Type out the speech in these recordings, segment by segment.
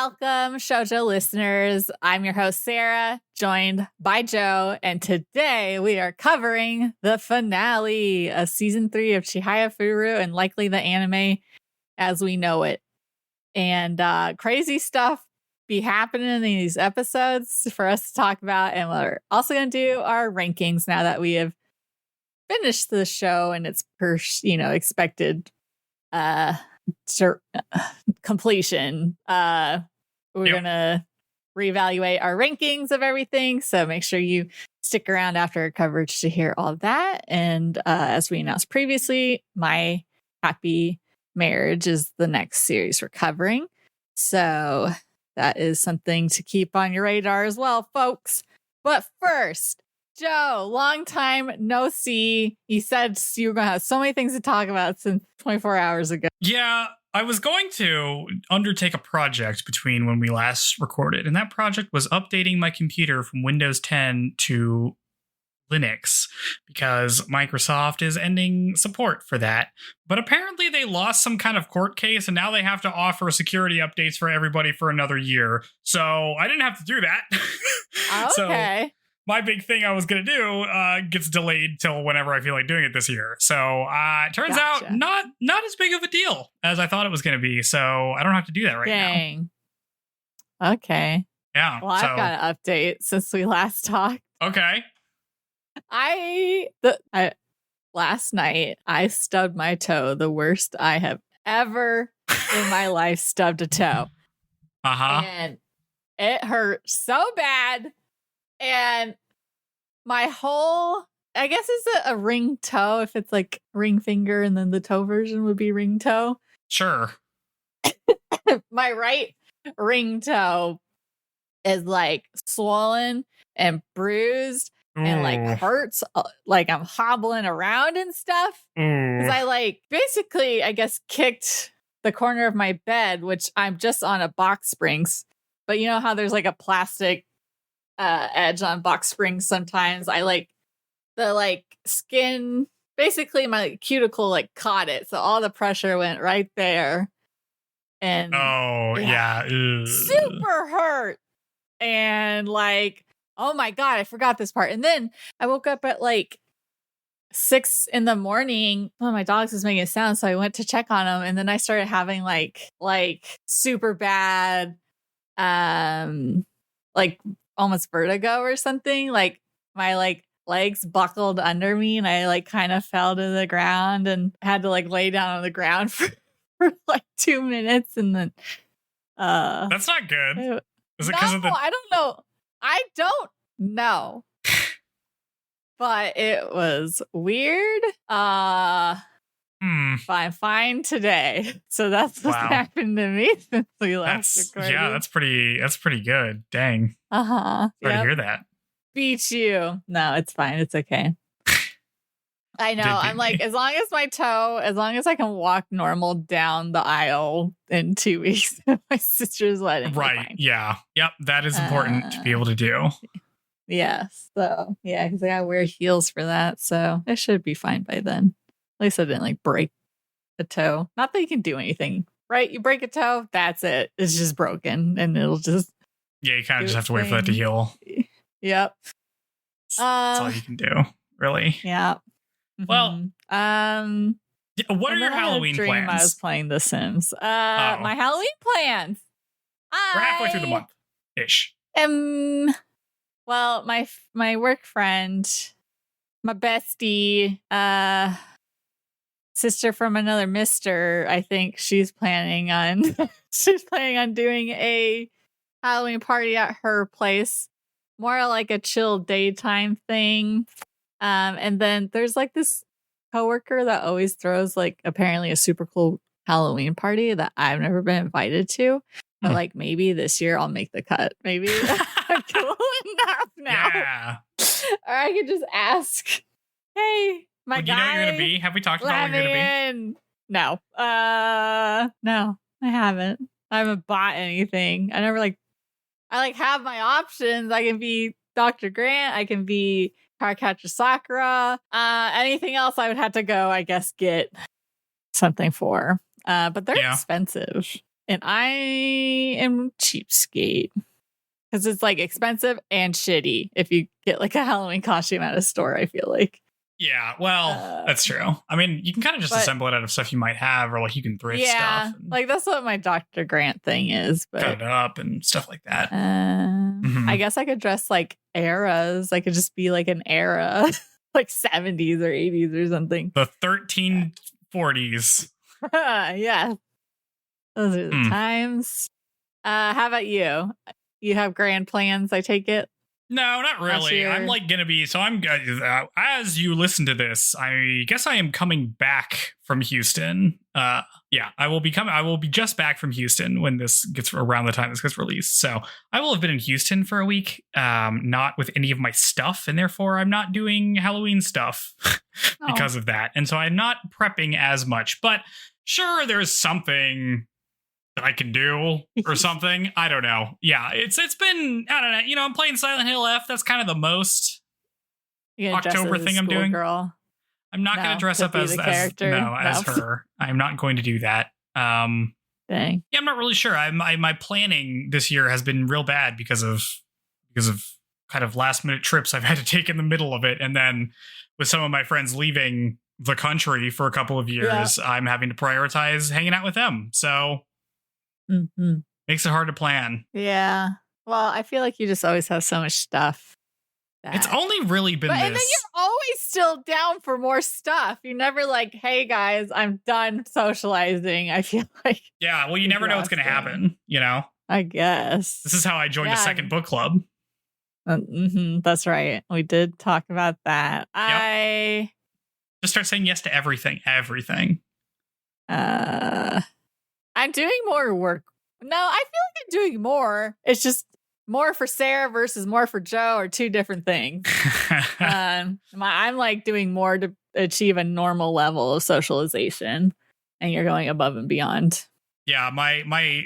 Welcome, Shoujo listeners. I'm your host, Sarah, joined by Joe, and today we are covering the finale of season 3 of Chihayafuru and likely the anime as we know it. And crazy stuff be happening in these episodes for us to talk about, and we're also going to do our rankings now that we have finished the show and its expected completion. We're gonna reevaluate our rankings of everything, so make sure you stick around after our coverage to hear all of that. And as we announced previously, My Happy Marriage is the next series we're covering, so that is something to keep on your radar as well, folks. But first, Joe, long time no see. You said you were going to have so many things to talk about since 24 hours ago. Yeah, I was going to undertake a project between when we last recorded, and that project was updating my computer from Windows 10 to Linux because Microsoft is ending support for that. But apparently they lost some kind of court case, and now they have to offer security updates for everybody for another year. So I didn't have to do that. Okay. So my big thing I was going to do gets delayed till whenever I feel like doing it this year. So it turns out not as big of a deal as I thought it was going to be. So I don't have to do that right now. Okay. Yeah. Well, I've got an update since we last talked. Okay. Last night, I stubbed my toe, the worst I have ever in my life stubbed a toe. And it hurt so bad. And my whole, I guess it's a ring toe, if it's like ring finger, and then the toe version would be ring toe. Sure. My right ring toe is like swollen and bruised and like hurts, like I'm hobbling around and stuff. Because I basically, I guess, kicked the corner of my bed, which I'm just on a box springs. But you know how there's like a plastic edge on box springs sometimes. I the skin, basically my cuticle caught it, so all the pressure went right there, and super hurt. And oh my god, I forgot this part. And then I woke up at 6 in the morning. One of my dogs was making a sound, so I went to check on him, and then I started having like super bad almost vertigo or something. Like my legs buckled under me, and I kind of fell to the ground and had to lay down on the ground for 2 minutes, and then that's not good. Is it because of the I don't know. But it was weird. I'm fine today. So that's what's happened to me since we last recorded. Yeah, that's pretty good. Dang. Sorry to hear that. Beat you. No, it's fine. It's okay. I know. I'm as long as I can walk normal down the aisle in 2 weeks at my sister's wedding. Right. Yeah. Yep. That is important to be able to do. Yes. So yeah, because I gotta wear heels for that. So it should be fine by then. At least I didn't break a toe. Not that you can do anything, right? You break a toe, that's it. It's just broken, and it'll just you kind of just have to wait for that to heal. Yep. That's all you can do, really. Yeah. Well, what are your Halloween plans? I was playing The Sims. My Halloween plans. We're halfway through the month ish. Well, my work friend, my bestie, sister from another mister, I think she's planning on doing a Halloween party at her place, more like a chill daytime thing. And then there's this coworker that always throws apparently a super cool Halloween party that I've never been invited to. But maybe this year I'll make the cut. Maybe I'm cool enough now. Yeah. Or I could just ask, hey, my guy. You know you're gonna be? Have we talked about what you're gonna be? No. No, I haven't. I haven't bought anything. I never I have my options. I can be Dr. Grant. I can be Cardcaptor Sakura. Anything else I would have to go, I guess, get something for. But they're expensive. And I am cheapskate. Because it's like expensive and shitty if you get like a Halloween costume at a store, I feel like. Yeah, well, that's true. I mean, you can kind of just assemble it out of stuff you might have, or like you can thrift stuff. Like that's what my Dr. Grant thing is. But, cut it up and stuff like that. I guess I could dress like eras. I could just be like an era, like 70s or 80s or something. The 1340s. Yeah. Those are the times. How about you? You have grand plans, I take it? No, not really. I'm like going to be, so I'm, as you listen to this, I guess I am coming back from Houston. Yeah, I will be just back from Houston when this gets around the time this gets released. So I will have been in Houston for a week, not with any of my stuff. And therefore I'm not doing Halloween stuff because of that. And so I'm not prepping as much, but sure, there's something that I can do or something. I don't know. Yeah, it's been, I don't know. You know, I'm playing Silent Hill F. That's kind of the most October thing I'm doing. Girl. I'm not going to dress up as her. I'm not going to do that. Dang. Yeah, I'm not really sure. My planning this year has been real bad because of kind of last minute trips I've had to take in the middle of it, and then with some of my friends leaving the country for a couple of years, I'm having to prioritize hanging out with them. So. Makes it hard to plan. Yeah. Well, I feel like you just always have so much stuff. It's only really been this. And then you're always still down for more stuff. You're never like, hey guys, I'm done socializing. I feel like. Yeah, well, you never know what's going to happen, you know? I guess. This is how I joined a second book club. That's right. We did talk about that. Yep. Just start saying yes to everything. I'm doing more work. No, I feel like I'm doing more. It's just more for Sarah versus more for Joe are two different things. I'm like doing more to achieve a normal level of socialization, and you're going above and beyond. Yeah, my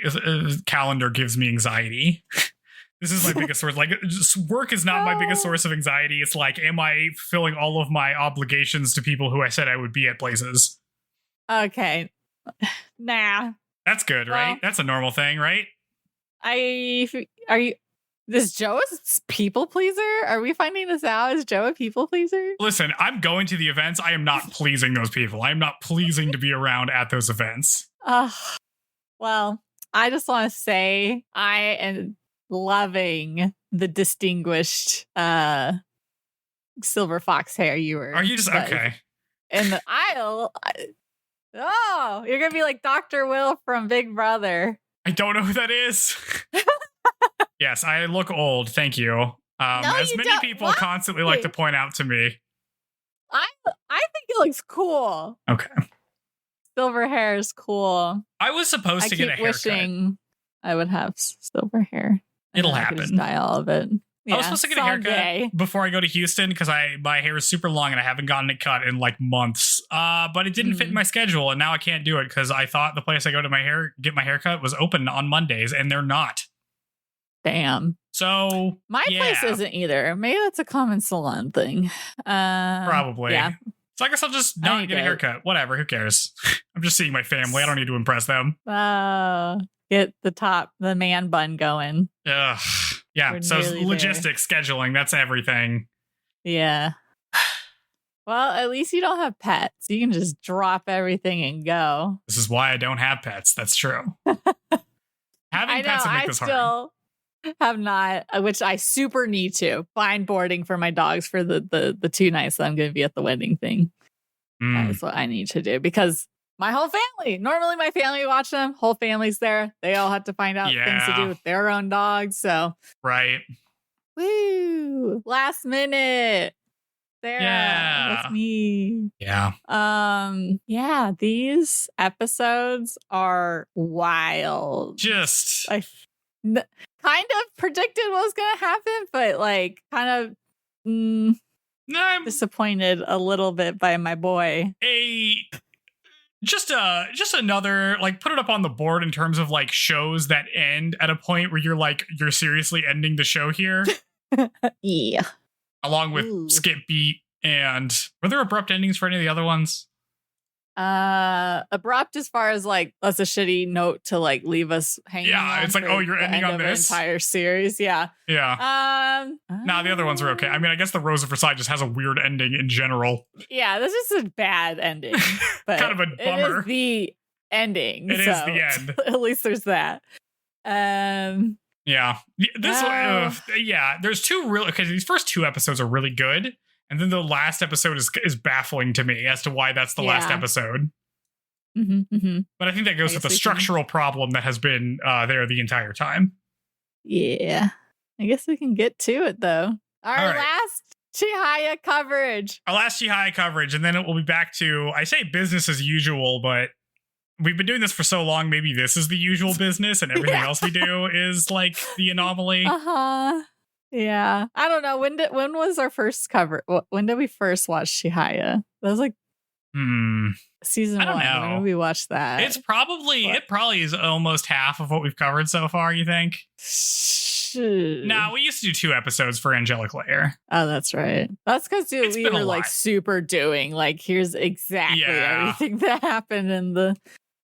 calendar gives me anxiety. This is my biggest source. Like, work is not my biggest source of anxiety. It's like, am I fulfilling all of my obligations to people who I said I would be at places? Okay. Nah. That's good, right? Well, that's a normal thing, right? This Joe is people pleaser? Are we finding this out? Is Joe a people pleaser? Listen, I'm going to the events. I am not pleasing those people. I am not pleasing to be around at those events. Well, I just want to say I am loving the distinguished silver fox hair you were. Are you just okay? In the aisle. Oh, you're going to be like Dr. Will from Big Brother. I don't know who that is. Yes, I look old. Thank you. As many people constantly like to point out to me. I think it looks cool. Okay. Silver hair is cool. I was supposed to get a haircut. Wishing I would have silver hair. It'll happen. Style of it. Yeah, I was supposed to get a haircut before I go to Houston because my hair is super long and I haven't gotten it cut in like months. But it didn't fit in my schedule, and now I can't do it because I thought the place I go to get my haircut was open on Mondays, and they're not. Damn. So my place isn't either. Maybe that's a common salon thing. Probably. Yeah. So I guess I'll just not get a haircut. Whatever. Who cares? I'm just seeing my family. I don't need to impress them. Get the man bun going. Ugh. Yeah. So logistics, scheduling, that's everything. Yeah. Well, at least you don't have pets. You can just drop everything and go. This is why I don't have pets. That's true. Having pets would make this hard. I still have not, which I super need to find boarding for my dogs for the 2 nights that I'm going to be at the wedding thing. That's what I need to do because my whole family, normally my family watch them, whole family's there. They all have to find out things to do with their own dogs. So, right. Woo. Last minute. Sarah, that's me. Yeah. Yeah, these episodes are wild. Just I kind of predicted what was going to happen, but like kind of I'm disappointed a little bit by my boy. Just another, like, put it up on the board in terms of like shows that end at a point where you're seriously ending the show here. Yeah. Along with Skip Beat, and were there abrupt endings for any of the other ones? Abrupt as far as like that's a shitty note to like leave us hanging. Yeah, it's like, oh, you're ending on this entire series. Yeah. Nah, the other ones are okay. I mean, I guess the Rose of Versailles just has a weird ending in general. Yeah, this is a bad ending. But kind of a bummer. It is the ending. It is the end. At least there's that. Yeah. There's two real. Okay, these first two episodes are really good. And then the last episode is baffling to me as to why that's the last episode. But I think that goes with the structural problem that has been there the entire time. Yeah. I guess we can get to it, though. Our last Chihaya coverage. Our last Chihaya coverage, and then it will be back to, I say business as usual, but we've been doing this for so long, maybe this is the usual business, and everything else we do is like the anomaly. Yeah, I don't know. When was our first cover? When did we first watch Chihaya? That was like season 1. I don't know. When did we watch that? It probably is almost half of what we've covered so far. You think? No, we used to do 2 episodes for Angelic Layer. Oh, that's right. That's because we were like super doing like here's exactly everything that happened in the.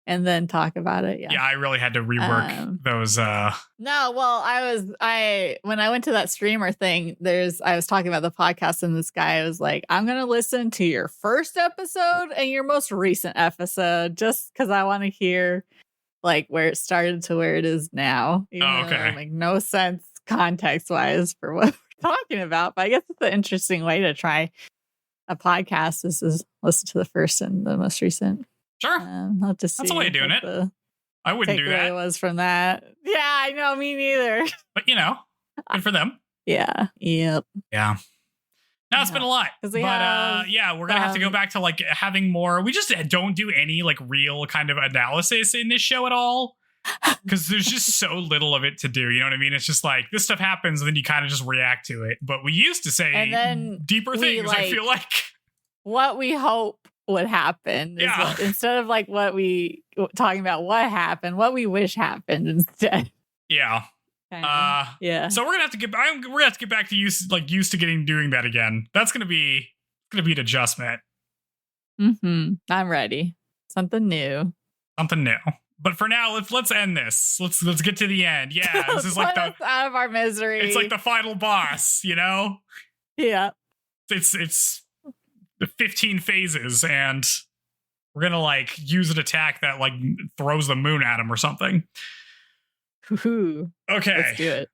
And then talk about it. Yeah, I really had to rework those. No, well, when I went to that streamer thing, I was talking about the podcast, and this guy was like, "I'm gonna listen to your first episode and your most recent episode just because I want to hear like where it started to where it is now." Even though it make no sense context wise for what we're talking about, but I guess it's an interesting way to try a podcast. This is listen to the first and the most recent. Sure. I'll just That's a way of doing it. I wouldn't do that. It was from that. Yeah, I know. Me neither. But, good for them. Yeah. Yep. Yeah. No, it's been a lot. But, we're going to have to go back to, like, having more. We just don't do any, like, real kind of analysis in this show at all. Because there's just so little of it to do. You know what I mean? It's just like, this stuff happens, and then you kind of just react to it. But we used to say deeper things, I feel like. What we hope would happen instead of like what we talking about what happened, what we wish happened instead. Yeah. So we're gonna have to get back to used to doing that again. That's gonna be an adjustment. I'm ready. Something new. But for now, let's end this. Let's get to the end. Yeah, this is like out of our misery. It's like the final boss, Yeah. It's the 15 phases, and we're gonna like use an attack that like throws the moon at him or something. Ooh, okay, let's do it.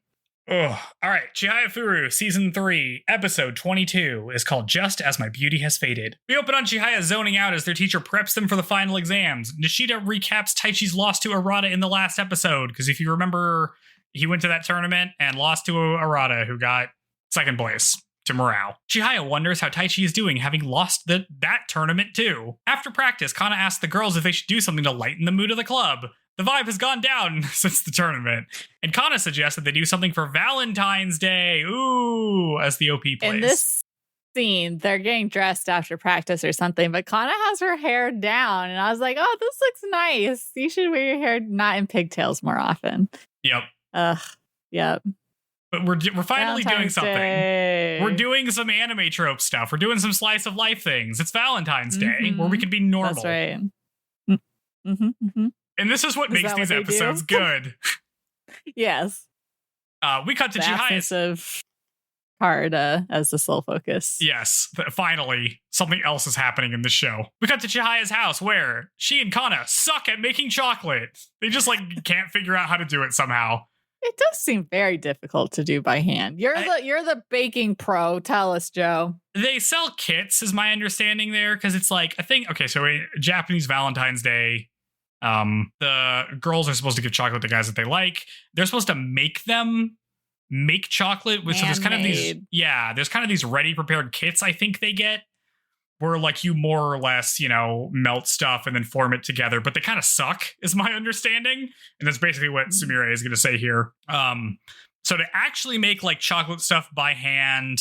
All right, Chihayafuru Season 3, Episode 22 is called Just As My Beauty Has Faded. We open on Chihaya zoning out as their teacher preps them for the final exams. Nishida recaps Taichi's loss to Arata in the last episode, because if you remember, he went to that tournament and lost to Arata, who got second place. To morale. Chihaya wonders how Taichi is doing, having lost that tournament too. After practice, Kana asks the girls if they should do something to lighten the mood of the club. The vibe has gone down since the tournament, and Kana suggests that they do something for Valentine's Day. Ooh, as the OP plays. In this scene, they're getting dressed after practice or something, but Kana has her hair down, and I was like, "Oh, this looks nice. You should wear your hair not in pigtails more often." Yep. Yep. But we're finally doing something. Day. We're doing some anime trope stuff. We're doing some slice of life things. It's Valentine's Day, where we can be normal. That's right. And this is what makes these episodes good. Yes. We cut to Chihaya's of Arata as the sole focus. Yes, finally, something else is happening in this show. We cut to Chihaya's house, where she and Kana suck at making chocolate. They just can't figure out how to do it somehow. It does seem very difficult to do by hand. You're the baking pro. Tell us, Joe. They sell kits, is my understanding there, because it's like, I think, okay, so Japanese Valentine's Day, the girls are supposed to give chocolate to guys that they like. They're supposed to make chocolate with, so there's kind of these ready prepared kits I think they get, where like you more or less, melt stuff and then form it together, but they kind of suck, is my understanding. And that's basically what Sumire is going to say here. So to actually make like chocolate stuff by hand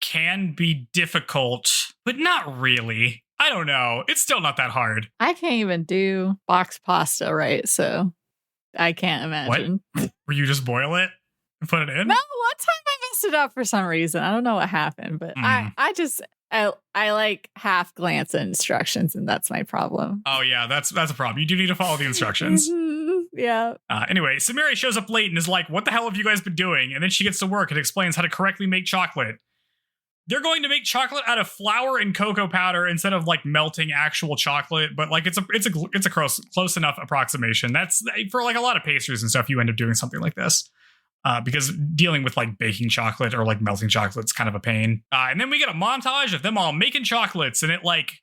can be difficult, but not really. I don't know. It's still not that hard. I can't even do box pasta right, so I can't imagine. What? Where you just boil it and put it in? No, one time I messed it up for some reason. I don't know what happened, but I like half glance at instructions, and that's my problem. Oh yeah, that's a problem. You do need to follow the instructions. Yeah. Anyway, Sumire shows up late and is like, "What the hell have you guys been doing?" And then she gets to work and explains how to correctly make chocolate. They're going to make chocolate out of flour and cocoa powder instead of like melting actual chocolate, but like it's a close enough approximation. That's for like a lot of pastries and stuff. You end up doing something like this. Because dealing with like baking chocolate or like melting chocolate is kind of a pain. And then we get a montage of them all making chocolates, and it like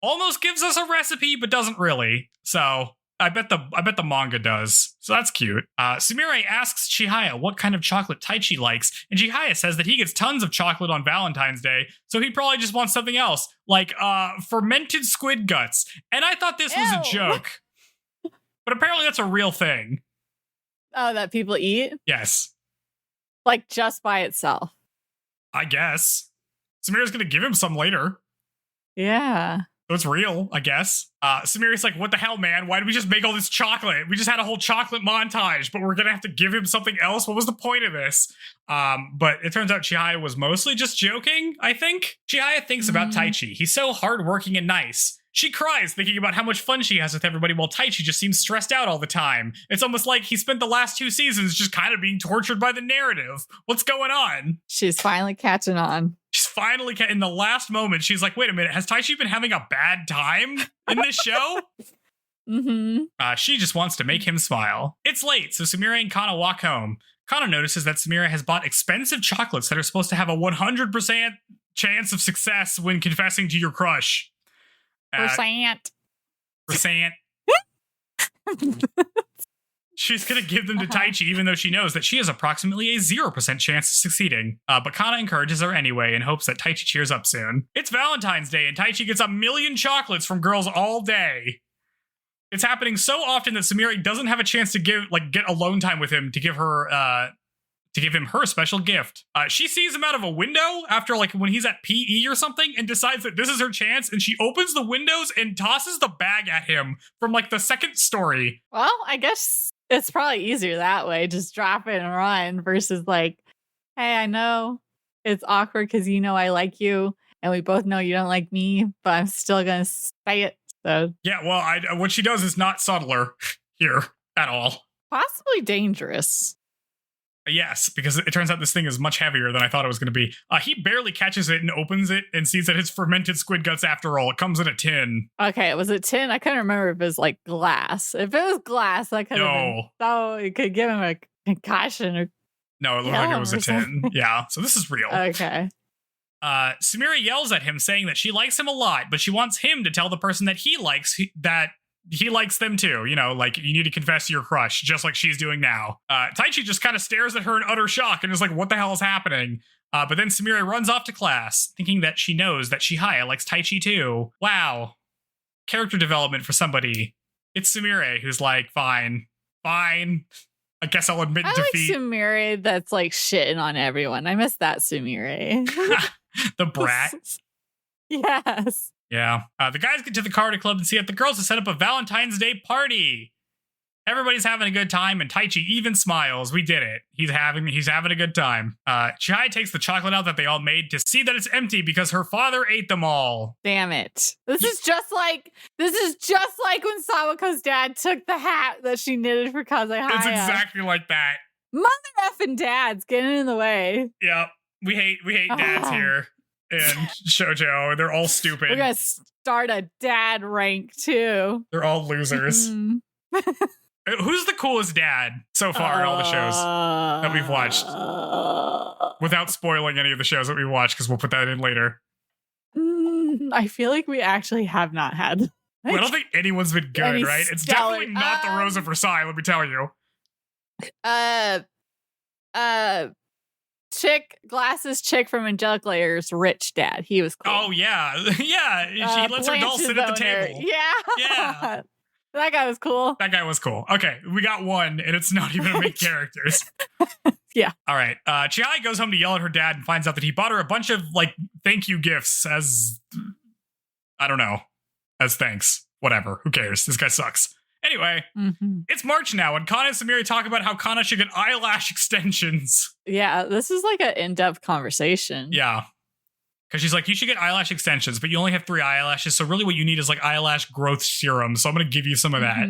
almost gives us a recipe, but doesn't really. So I bet the manga does. So that's cute. Sumire asks Chihaya what kind of chocolate Taichi likes, and Chihaya says that he gets tons of chocolate on Valentine's Day, so he probably just wants something else, like fermented squid guts. And I thought this was a joke, but apparently that's a real thing. Oh, that people eat? Yes. Like just by itself. I guess. Samire's gonna give him some later. Yeah. So it's real, I guess. Samire's like, what the hell, man? Why did we just make all this chocolate? We just had a whole chocolate montage, but we're gonna have to give him something else? What was the point of this? But it turns out Chihaya was mostly just joking, I think. Chihaya thinks about Taichi. He's so hardworking and nice. She cries thinking about how much fun she has with everybody while Taichi just seems stressed out all the time. It's almost like he spent the last 2 seasons just kind of being tortured by the narrative. What's going on? She's finally catching on. She's finally, in the last moment, she's like, wait a minute, has Taichi been having a bad time in this show? She just wants to make him smile. It's late, so Sumire and Kana walk home. Kana notices that Sumire has bought expensive chocolates that are supposed to have a 100% chance of success when confessing to your crush. Percent. She's going to give them to Taichi, even though she knows that she has approximately a 0% chance of succeeding. But Kana encourages her anyway and hopes that Taichi cheers up soon. It's Valentine's Day, and Taichi gets 1,000,000 chocolates from girls all day. It's happening so often that Sumire doesn't have a chance to get alone time with him to give him her special gift. She sees him out of a window after like when he's at PE or something and decides that this is her chance, and she opens the windows and tosses the bag at him from like the second story. Well, I guess it's probably easier that way. Just drop it and run versus like, hey, I know it's awkward because you know I like you and we both know you don't like me, but I'm still going to say it. So yeah, well, what she does is not subtler here at all. Possibly dangerous. Yes, because it turns out this thing is much heavier than I thought it was going to be. He barely catches it and opens it and sees that it's fermented squid guts after all. It comes in a tin. Okay, was it tin? I couldn't remember if it was like glass. If it was glass, I could have been, so it could give him a concussion or no, it looked like it was a tin. Yeah, so this is real. Okay. Sumire yells at him saying that she likes him a lot, but she wants him to tell the person that he likes that he likes them too. You know, like you need to confess to your crush, just like she's doing now. Taichi just kind of stares at her in utter shock and is like, what the hell is happening? But then Sumire runs off to class, thinking that she knows that Chihaya likes Taichi too. Wow. Character development for somebody. It's Sumire who's like, fine. I guess I'll admit defeat. I like Sumire that's like shitting on everyone. I miss that Sumire. The brat. Yes. Yeah. The guys get to the Karuta Club and see that the girls have set up a Valentine's Day party. Everybody's having a good time, and Taichi even smiles. We did it. He's having a good time. Chihaya takes the chocolate out that they all made to see that it's empty because her father ate them all. Damn it. This is just like when Sawako's dad took the hat that she knitted for Kazehaya. It's exactly like that. Mother effing dads getting in the way. Yep. We hate dads here. And Shoujo, they're all stupid. We're gonna start a dad rank too. They're all losers. Who's the coolest dad so far in all the shows that we've watched? Without spoiling any of the shows that we watched, because we'll put that in later. I feel like we actually have not had. I don't think anyone's been good, right? It's definitely not the Rose of Versailles, let me tell you. Glasses chick from Angelic Layers, rich dad. He was cool. Oh, yeah. Yeah. She lets her doll sit at the table. Yeah. That guy was cool. Okay, we got one, and it's not even a main characters. Yeah. All right. Chihaya goes home to yell at her dad and finds out that he bought her a bunch of, like, thank you gifts as, I don't know, as thanks. Whatever. Who cares? This guy sucks. Anyway, It's March now, and Kana and Sumire talk about how Kana should get eyelash extensions. Yeah, this is like an in-depth conversation. Yeah. Because she's like, you should get eyelash extensions, but you only have 3 eyelashes. So really what you need is like eyelash growth serum. So I'm going to give you some of that.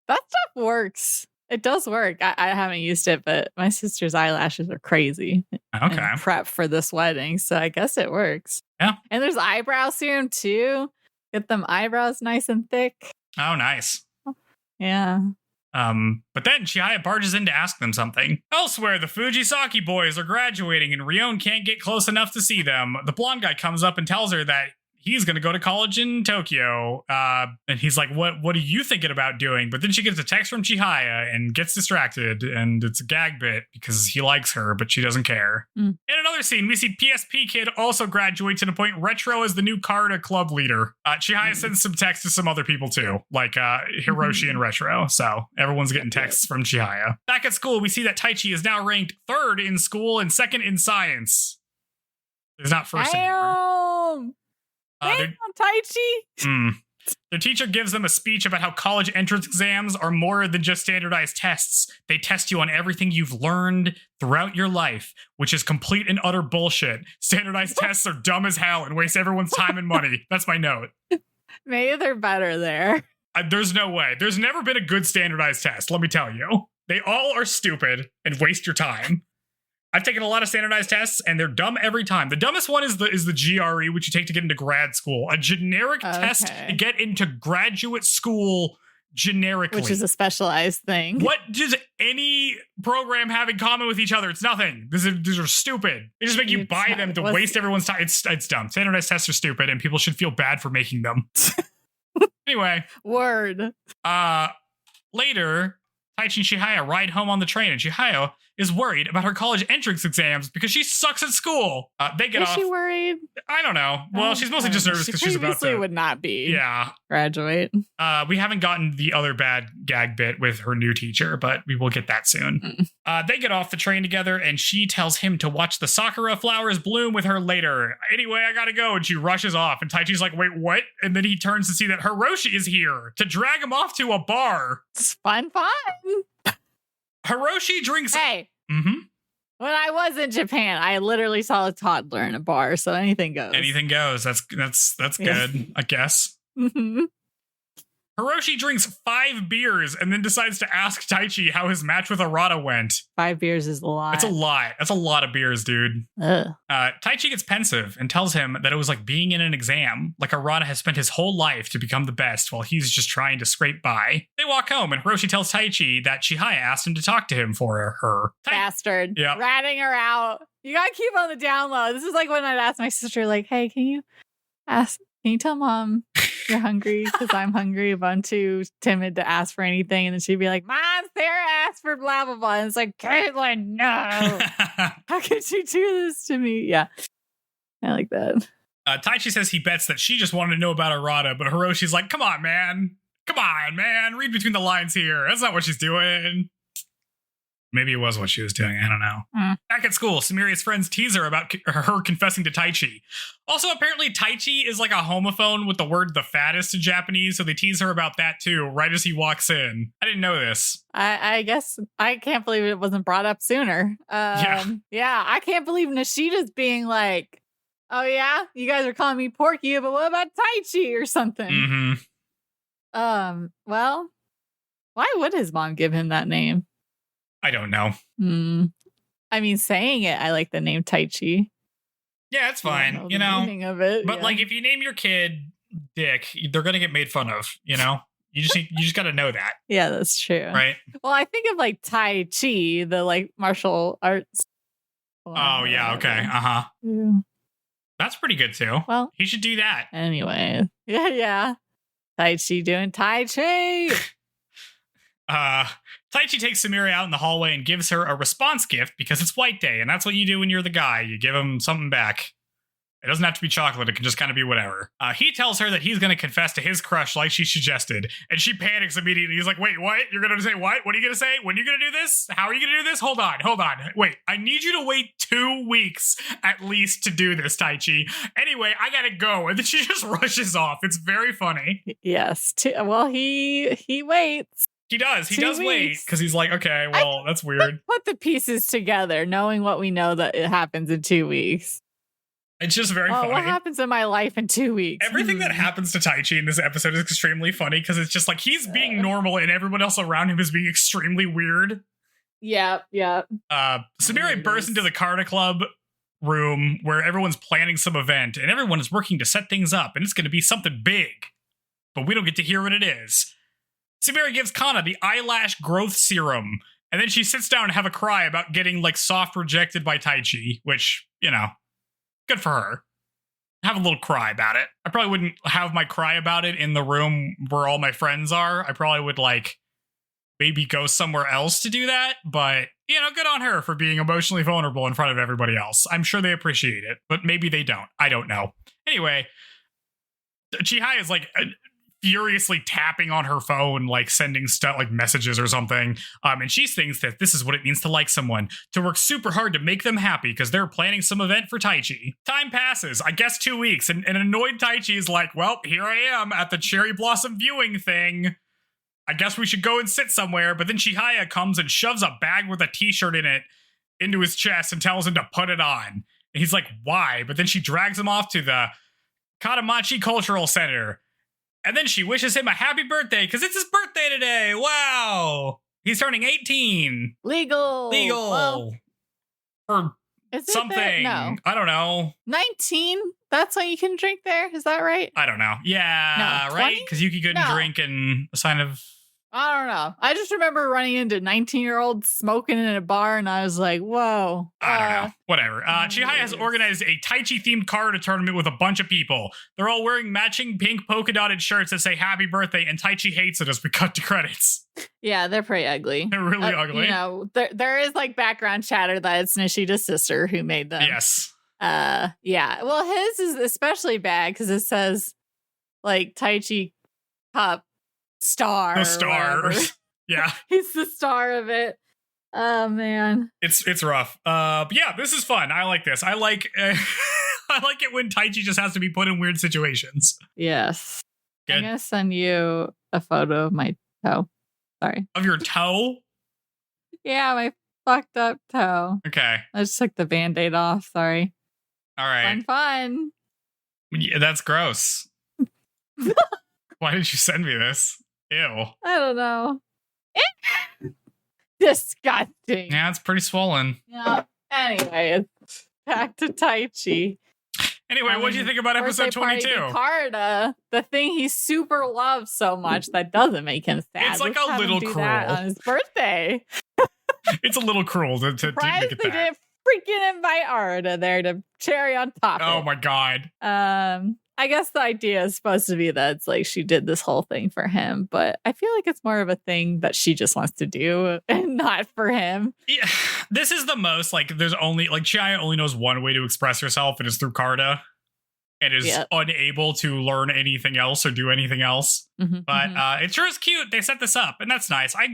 That stuff works. It does work. I haven't used it, but my sister's eyelashes are crazy. Okay. Prep for this wedding. So I guess it works. Yeah. And there's eyebrow serum too. Get them eyebrows nice and thick. Oh, nice. Yeah. But then Chihaya barges in to ask them something. Elsewhere, the Fujisaki boys are graduating and Rion can't get close enough to see them. The blonde guy comes up and tells her that he's going to go to college in Tokyo. And he's like, what are you thinking about doing? But then she gets a text from Chihaya and gets distracted. And it's a gag bit because he likes her, but she doesn't care. In another scene, we see PSP Kid also graduate to the point Retro as the new Karuta club leader. Chihaya sends some texts to some other people too, like Hiroshi and Retro. So everyone's getting texts from Chihaya. Back at school, we see that Taichi is now ranked 3rd in school and 2nd in science. He's not first anymore. Damn, Taichi. Their teacher gives them a speech about how college entrance exams are more than just standardized tests. They test you on everything you've learned throughout your life, which is complete and utter bullshit. Standardized tests are dumb as hell and waste everyone's time and money. That's my note. Maybe they're better there. There's no way. There's never been a good standardized test, let me tell you. They all are stupid and waste your time. I've taken a lot of standardized tests, and they're dumb every time. The dumbest one is the GRE, which you take to get into grad school. A generic test to get into graduate school generically. Which is a specialized thing. What does any program have in common with each other? It's nothing. These are stupid. They just make you buy them to waste everyone's time. It's dumb. Standardized tests are stupid, and people should feel bad for making them. Anyway. Word. Later, Taichi and Chihaya ride home on the train, and Chihaya is worried about her college entrance exams because she sucks at school. They get off. Is she worried? I don't know. Well, she's mostly just nervous because she's about to. Would not be. Yeah. Graduate. We haven't gotten the other bad gag bit with her new teacher, but we will get that soon. They get off the train together, and she tells him to watch the sakura flowers bloom with her later. Anyway, I gotta go, and she rushes off. And Taichi's like, "Wait, what?" And then he turns to see that Hiroshi is here to drag him off to a bar. It's fun. Hiroshi drinks. Hey. When I was in Japan, I literally saw a toddler in a bar, so anything goes. Anything goes. That's good, I guess. Hiroshi drinks 5 beers and then decides to ask Taichi how his match with Arata went. 5 beers is a lot. That's a lot. That's a lot of beers, dude. Taichi gets pensive and tells him that it was like being in an exam. Like Arata has spent his whole life to become the best while he's just trying to scrape by. They walk home and Hiroshi tells Taichi that Chihaya asked him to talk to him for her. Bastard. Yep. Ratting her out. You gotta keep on the down low. This is like when I'd ask my sister, like, hey, can you tell mom you're hungry? Because I'm hungry, but I'm too timid to ask for anything. And then she'd be like, Mom, Sarah asked for blah, blah, blah. And it's like, Caitlin, no. How could you do this to me? Yeah. I like that. Taichi says he bets that she just wanted to know about Arata, but Hiroshi's like, come on, man. Read between the lines here. That's not what she's doing. Maybe it was what she was doing. I don't know. Back at school, Samiri's friends tease her about her confessing to Taichi. Also, apparently, Taichi is like a homophone with the word the fattest in Japanese, so they tease her about that too, right as he walks in. I didn't know this. I guess I can't believe it wasn't brought up sooner. Yeah, I can't believe Nishida's being like, oh yeah, you guys are calling me Porky, but what about Taichi or something? Well, why would his mom give him that name? I don't know. I mean, saying it, I like the name Taichi. Yeah, it's fine. You know, the meaning of it. But like, if you name your kid Dick, they're gonna get made fun of. You know, you just got to know that. Yeah, that's true. Right. Well, I think of like Tai Chi, the like martial arts. Oh yeah. Okay. Yeah. That's pretty good too. Well, he should do that. Anyway. Yeah. Tai Chi doing Tai Chi. Taichi takes Samira out in the hallway and gives her a response gift because it's White Day, and that's what you do when you're the guy. You give him something back. It doesn't have to be chocolate. It can just kind of be whatever. He tells her that he's going to confess to his crush like she suggested, and she panics immediately. He's like, wait, what? You're going to say what? What are you going to say? When are you going to do this? How are you going to do this? Hold on. Wait, I need you to wait 2 weeks at least to do this, Taichi. Anyway, I got to go. And then she just rushes off. It's very funny. Yes. Well, he waits. He does. He does wait because he's like, okay, well, that's weird. Put the pieces together, knowing what we know that it happens in 2 weeks. It's just very funny. What happens in my life in 2 weeks? Everything that happens to Taichi in this episode is extremely funny because it's just like he's being normal and everyone else around him is being extremely weird. Yeah. Sumire bursts into the Karuta Club room where everyone's planning some event and everyone is working to set things up and it's going to be something big, but we don't get to hear what it is. Sumire gives Kana the eyelash growth serum and then she sits down and have a cry about getting like soft rejected by Taichi, which, you know, good for her. Have a little cry about it. I probably wouldn't have my cry about it in the room where all my friends are. I probably would like maybe go somewhere else to do that, but you know, good on her for being emotionally vulnerable in front of everybody else. I'm sure they appreciate it, but maybe they don't. I don't know. Anyway, Chihaya is like furiously tapping on her phone, like sending stuff like messages or something. And she thinks that this is what it means to like someone, to work super hard to make them happy because they're planning some event for Taichi. Time passes, I guess 2 weeks, and annoyed Taichi is like, well, here I am at the cherry blossom viewing thing. I guess we should go and sit somewhere. But then Chihaya comes and shoves a bag with a t-shirt in it into his chest and tells him to put it on. And he's like, why? But then she drags him off to the Katamachi Cultural Center. And then she wishes him a happy birthday because it's his birthday today. Wow. He's turning 18. Legal. Well, or something. No. I don't know. 19? That's when you can drink there? Is that right? I don't know. Yeah, no, right? Because Yuki couldn't drink in a sign of... I don't know. I just remember running into 19-year-olds smoking in a bar, and I was like, whoa. I don't know. Whatever. Chihaya has organized a Taichi-themed Karuta tournament with a bunch of people. They're all wearing matching pink polka-dotted shirts that say happy birthday, and Taichi hates it as we cut to credits. Yeah, they're pretty ugly. They're really ugly. You know, there is like background chatter that it's Nishida's sister who made them. Yes. Yeah. Well, his is especially bad because it says like Taichi Cup star. The star. Yeah. He's the star of it. Oh man. It's rough. But yeah, this is fun. I like this. I like I like it when Taichi just has to be put in weird situations. Yes. Good. I'm gonna send you a photo of my toe. Sorry. Of your toe? Yeah, my fucked up toe. Okay. I just took the Band-Aid off. Sorry. All right. Fun. Yeah, that's gross. Why did you send me this? Ew. I don't know. Disgusting. Yeah, it's pretty swollen. Yeah. Anyway, back to Taichi. Anyway, what do you think about episode 22? Karuta, the thing he super loves so much that doesn't make him sad. It's like a little cruel on his birthday. It's a little cruel to make it that. They didn't freaking invite Arata there to cherry on top. Oh my god. I guess the idea is supposed to be that it's like she did this whole thing for him, but I feel like it's more of a thing that she just wants to do and not for him. Yeah, this is the most like there's only like Chihaya only knows one way to express herself, and it's through Karuta, and is unable to learn anything else or do anything else. But it sure is cute. They set this up, and that's nice. I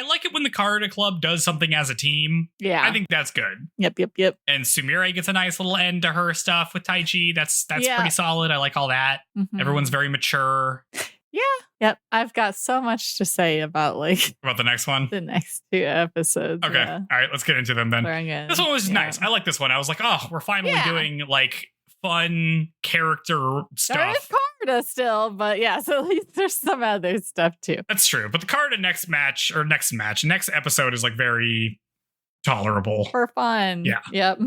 like it when the Karuta Club does something as a team. Yeah, I think that's good. Yep. And Sumire gets a nice little end to her stuff with Taichi. That's pretty solid. I like all that. Everyone's very mature. Yeah. Yep. I've got so much to say about the next one. The next 2 episodes. Okay. All right. Let's get into them then. This one was nice. I like this one. I was like, oh, we're finally doing like fun character stuff. There is Karuta still, but yeah, so at least there's some other stuff too. That's true. But the Karuta next episode is like very tolerable. For fun. Yeah. Yep.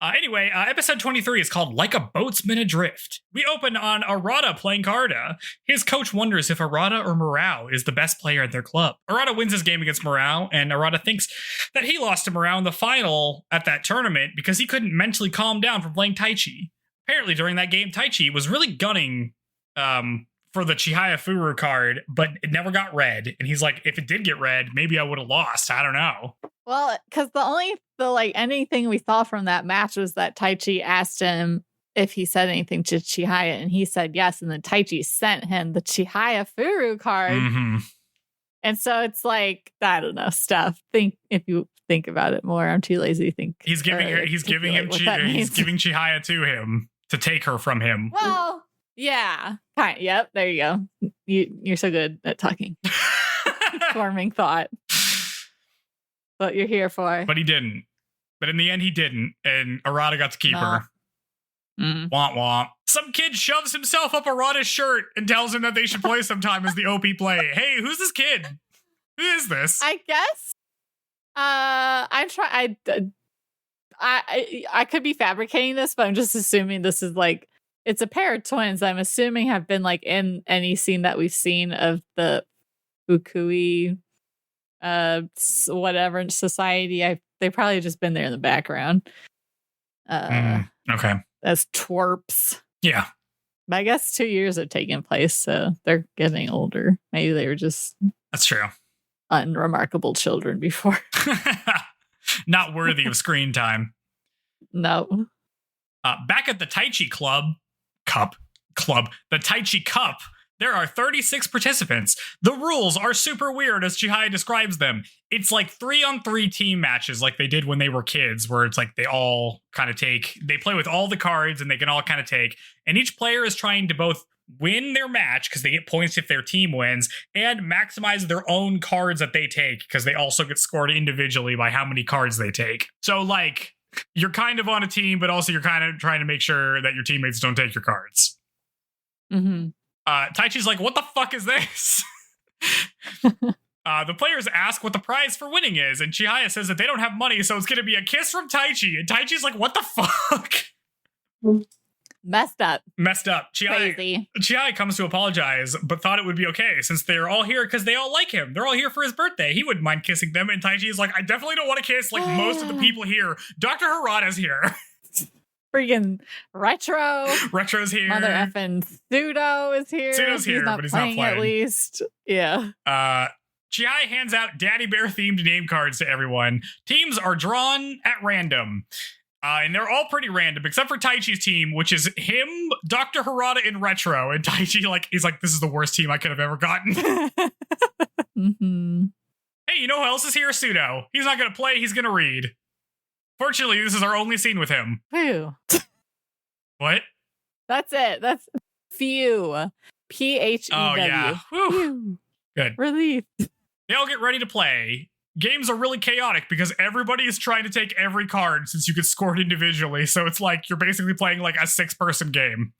Anyway, episode 23 is called Like a Boatsman Adrift. We open on Arata playing Karuta. His coach wonders if Arata or Murao is the best player at their club. Arata wins his game against Murao, and Arata thinks that he lost to Murao in the final at that tournament because he couldn't mentally calm down from playing Taichi. Apparently, during that game, Taichi was really gunning for the Chihayafuru card, but it never got read. And he's like, if it did get read, maybe I would have lost. I don't know. Well, because anything we saw from that match was that Taichi asked him if he said anything to Chihaya, and he said yes, and then Taichi sent him the Chihayafuru card. And so it's like, I don't know, stuff. If you think about it more, I'm too lazy to think. He's giving Chihaya to him to take her from him. Well, yeah. Yep, there you go. You're so good at talking. Forming thought. What you're here for. But he didn't. But in the end, he didn't. And Arata got to keep her. Mm. Womp womp. Some kid shoves himself up Arata's shirt and tells him that they should play sometime as the OP play. Hey, who's this kid? Who is this? I guess. I could be fabricating this, but I'm just assuming this is like, it's a pair of twins. I'm assuming have been like in any scene that we've seen of the Fukui, whatever society. They probably just been there in the background. Okay. As twerps. Yeah. But I guess 2 years have taken place, so they're getting older. Maybe they were just That's true. Unremarkable children before. Not worthy of screen time. No. Back at the Tai Chi the Tai Chi Cup, there are 36 participants. The rules are super weird as Chihaya describes them. It's like 3-on-3 team matches like they did when they were kids, where it's like they all kind of they play with all the cards and they can all kind of take. And each player is trying to both win their match because they get points if their team wins and maximize their own cards that they take because they also get scored individually by how many cards they take. So like you're kind of on a team, but also you're kind of trying to make sure that your teammates don't take your cards. Mm-hmm. Taichi's like, what the fuck is this? The players ask what the prize for winning is, and Chihaya says that they don't have money, so it's going to be a kiss from Taichi. And Taichi's like, what the fuck? Messed up. Chihaya comes to apologize, but thought it would be okay since they're all here because they all like him. They're all here for his birthday. He wouldn't mind kissing them. And Taichi is like, I definitely don't want to kiss like most of the people here. Dr. Harada's here. Freaking Retro's here. Mother effing Pseudo is here. Pseudo's here, but he's not playing. At least. Yeah. Chihaya hands out Daddy Bear themed name cards to everyone. Teams are drawn at random. And they're all pretty random, except for Taichi's team, which is him, Dr. Harada, and Retro. And Taichi, he's like, this is the worst team I could have ever gotten. Mm-hmm. Hey, you know who else is here? Pseudo. He's not going to play, he's going to read. Fortunately, this is our only scene with him. Phew. What? That's it. That's Phew. Phew. Oh, yeah. Whew. Good. Relief. They all get ready to play. Games are really chaotic because everybody is trying to take every card since you get scored individually. So it's like you're basically playing like a 6-person game.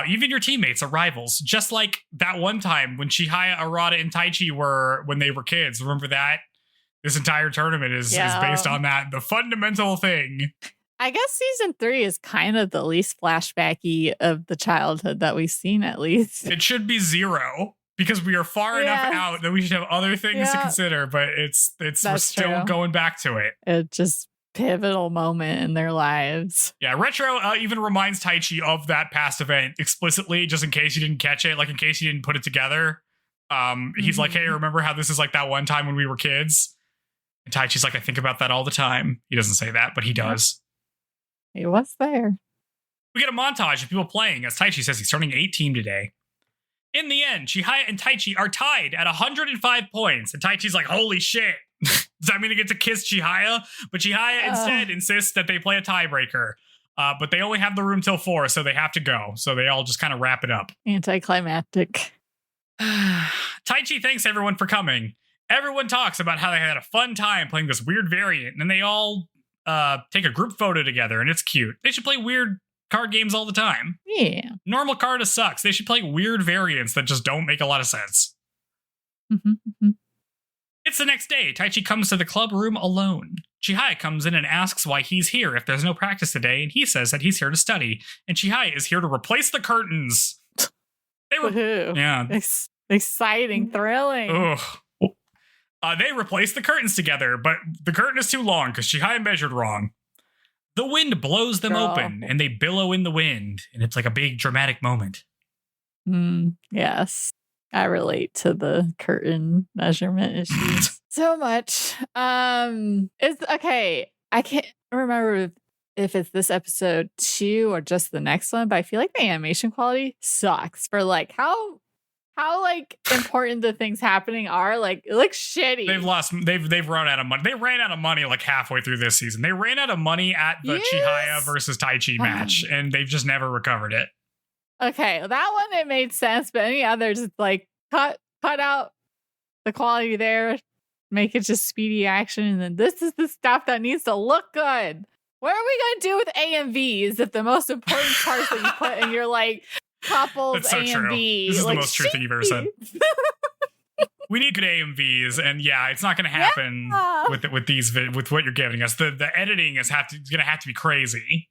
Even your teammates are rivals. Just like that one time when Chihaya, Arata, and Taichi were when they were kids. Remember that? This entire tournament is based on that. The fundamental thing. I guess season 3 is kind of the least flashbacky of the childhood that we've seen, at least. It should be 0. Because we are far enough out that we should have other things to consider, but we're still going back to it. It's just pivotal moment in their lives. Yeah, Retro even reminds Taichi of that past event explicitly, just in case you didn't catch it, like in case you didn't put it together. He's like, hey, remember how this is like that one time when we were kids? And Taichi's like, I think about that all the time. He doesn't say that, but he does. He was there. We get a montage of people playing as Taichi says he's starting 8 team today. In the end, Chihaya and Taichi are tied at 105 points. And Taichi's like, holy shit. Does that mean I get to kiss Chihaya? But Chihaya instead insists that they play a tiebreaker. But they only have the room till 4, so they have to go. So they all just kind of wrap it up. Anticlimactic. Taichi thanks everyone for coming. Everyone talks about how they had a fun time playing this weird variant. And then they all take a group photo together, and it's cute. They should play weird card games all the time. Yeah. Normal Carta sucks. They should play weird variants that just don't make a lot of sense. It's the next day. Taichi comes to the club room alone. Chihaya comes in and asks why he's here if there's no practice today, and he says that he's here to study. And Chihaya is here to replace the curtains. Exciting, thrilling. Ugh. They replace the curtains together, but the curtain is too long because Chihaya measured wrong. The wind blows them open, and they billow in the wind, and it's like a big dramatic moment. Yes, I relate to the curtain measurement issues so much. It's okay. I can't remember if it's this episode 2 or just the next one, but I feel like the animation quality sucks for like how important the things happening are. Like, it looks shitty. They've run out of money. They ran out of money like halfway through this season. They ran out of money at the Chihaya versus Taichi match, and they've just never recovered it. Okay, that one it made sense, but any others, it's like cut out the quality there, make it just speedy action, and then this is the stuff that needs to look good. What are we gonna do with AMVs if the most important parts that you put in your like couples That's so AMV? true. This is like, the most true thing you've ever said. We need good AMVs, and yeah, it's not going to happen with what you're giving us. The editing is going to have to be crazy.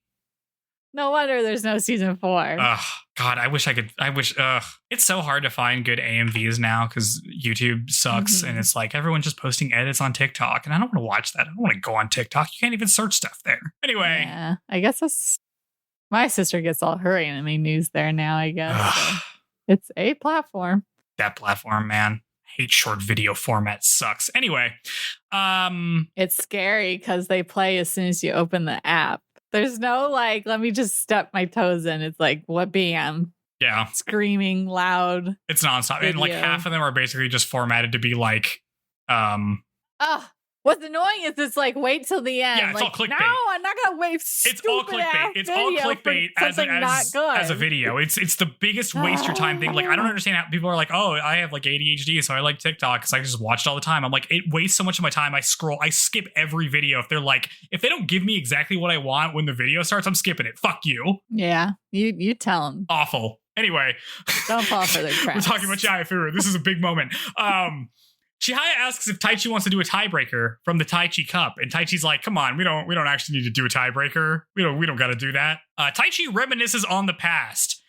No wonder there's no season 4. Ugh, God, I wish. It's so hard to find good AMVs now because YouTube sucks, and it's like everyone's just posting edits on TikTok, and I don't want to watch that. I don't want to go on TikTok. You can't even search stuff there. Anyway, yeah, I guess that's my sister gets all her anime news there now. I guess so it's a platform. That platform, man. Hate short video format, sucks. Anyway, it's scary because they play as soon as you open the app. There's no like, let me just step my toes in. It's like, what bam? Yeah. Screaming loud. It's nonstop. Video. And like half of them are basically just formatted to be like, what's annoying is it's like, wait till the end. Yeah, it's like, all clickbait. No, I'm not going to wait. It's all clickbait. It's all clickbait as a video. It's the biggest waste your time thing. Like, I don't understand how people are like, oh, I have like ADHD, so I like TikTok because I just watch it all the time. I'm like, it wastes so much of my time. I skip every video. If they don't give me exactly what I want when the video starts, I'm skipping it. Fuck you. Yeah, you tell them. Awful. Anyway. Don't fall for their traps. We're talking about Chihayafuru. This is a big moment. Chihaya asks if Taichi wants to do a tiebreaker from the Taichi Cup, and Taichi's like, "Come on, we don't actually need to do a tiebreaker. We don't got to do that." Taichi reminisces on the past.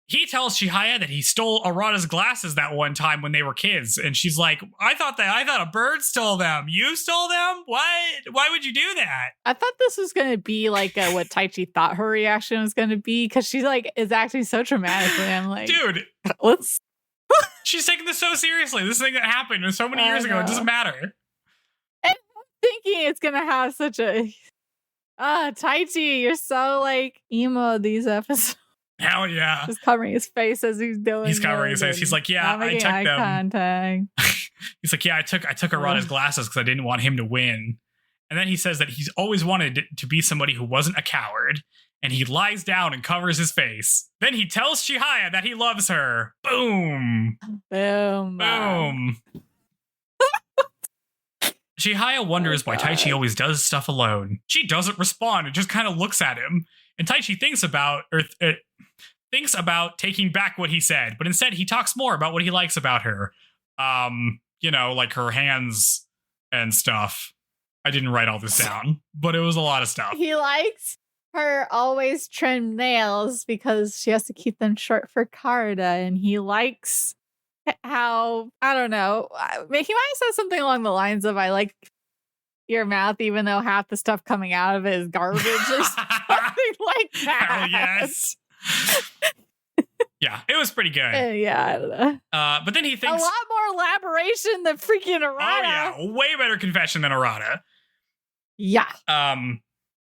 He tells Chihaya that he stole Arata's glasses that one time when they were kids, and she's like, "I thought a bird stole them. You stole them? What? Why would you do that?" I thought this was going to be like what Taichi thought her reaction was going to be because she like is acting so dramatically. I'm like, dude, let's. She's taking this so seriously. This thing that happened so many years ago, it doesn't matter. And I'm thinking it's gonna have such a Taichi, you're so like emo these episodes. Hell yeah. Just covering his face as he's doing. He's covering his face. He's like, yeah, I took them. Contact. He's like, yeah, I took Arata's glasses because I didn't want him to win. And then he says that he's always wanted to be somebody who wasn't a coward. And he lies down and covers his face. Then he tells Chihaya that he loves her. Boom. Boom. Boom. Chihaya wonders why Taichi always does stuff alone. She doesn't respond and just kind of looks at him. And Taichi thinks about taking back what he said, but instead he talks more about what he likes about her. Like her hands and stuff. I didn't write all this down, but it was a lot of stuff. He likes her always trimmed nails because she has to keep them short for Karuta, and he likes how, I don't know, he might have said something along the lines of, I like your mouth even though half the stuff coming out of it is garbage or something like that. Hell yes. Yeah, it was pretty good. Yeah, I don't know. But then he thinks a lot more elaboration than freaking Arata. Oh yeah, way better confession than Arata. Yeah.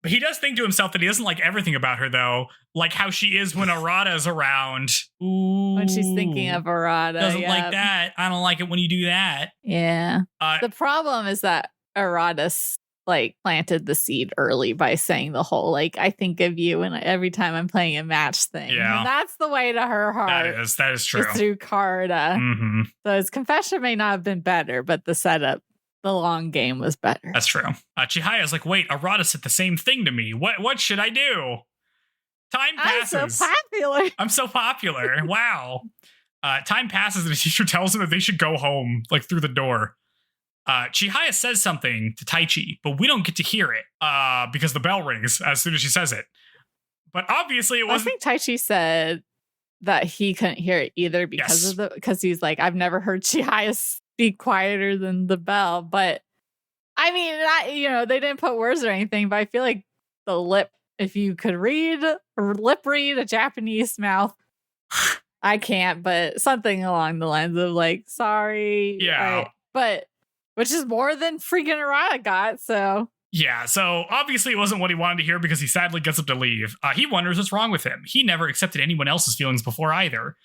But he does think to himself that he doesn't like everything about her, though. Like how she is when Arata's around. Ooh. When she's thinking of Arata. Doesn't like that. I don't like it when you do that. Yeah. The problem is that Arata planted the seed early by saying the whole, I think of you and every time I'm playing a match thing. Yeah. And that's the way to her heart. That is true. Through Karuta. Mm-hmm. So his confession may not have been better, but the setup, the long game was better. That's true. Chihaya's like, wait, Arata said the same thing to me. What should I do? Time passes. I'm so popular. Wow. Time passes and the teacher tells him that they should go home, through the door. Chihaya says something to Taichi, but we don't get to hear it because the bell rings as soon as she says it. But obviously it wasn't. I think Taichi said that he couldn't hear it either because because he's like, I've never heard Chihaya speak quieter than the bell. But I mean, they didn't put words or anything, but I feel like the lip, if you could lip read a Japanese mouth, I can't, but something along the lines of sorry. Yeah. Which is more than freaking Arata got, so. Yeah, so obviously it wasn't what he wanted to hear because he sadly gets up to leave. He wonders what's wrong with him. He never accepted anyone else's feelings before either.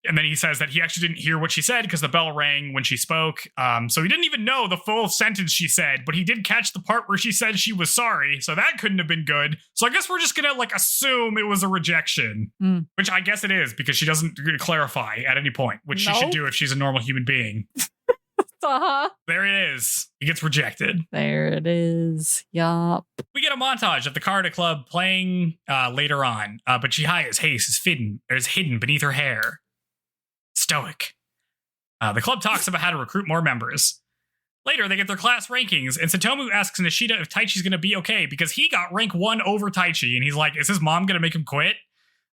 And then he says that he actually didn't hear what she said because the bell rang when she spoke. So he didn't even know the full sentence she said, but he did catch the part where she said she was sorry. So that couldn't have been good. So I guess we're just going to assume it was a rejection, which I guess it is because she doesn't clarify at any point, which she should do if she's a normal human being. Uh-huh. There it is. He gets rejected. There it is. Yup. We get a montage of the Karuta Club playing later on, but Chihaya's haste is hidden beneath her hair. Stoic. The club talks about how to recruit more members. Later, they get their class rankings, and Satomu asks Nishida if Taichi's going to be okay because he got rank 1 over Taichi, and he's like, is his mom going to make him quit?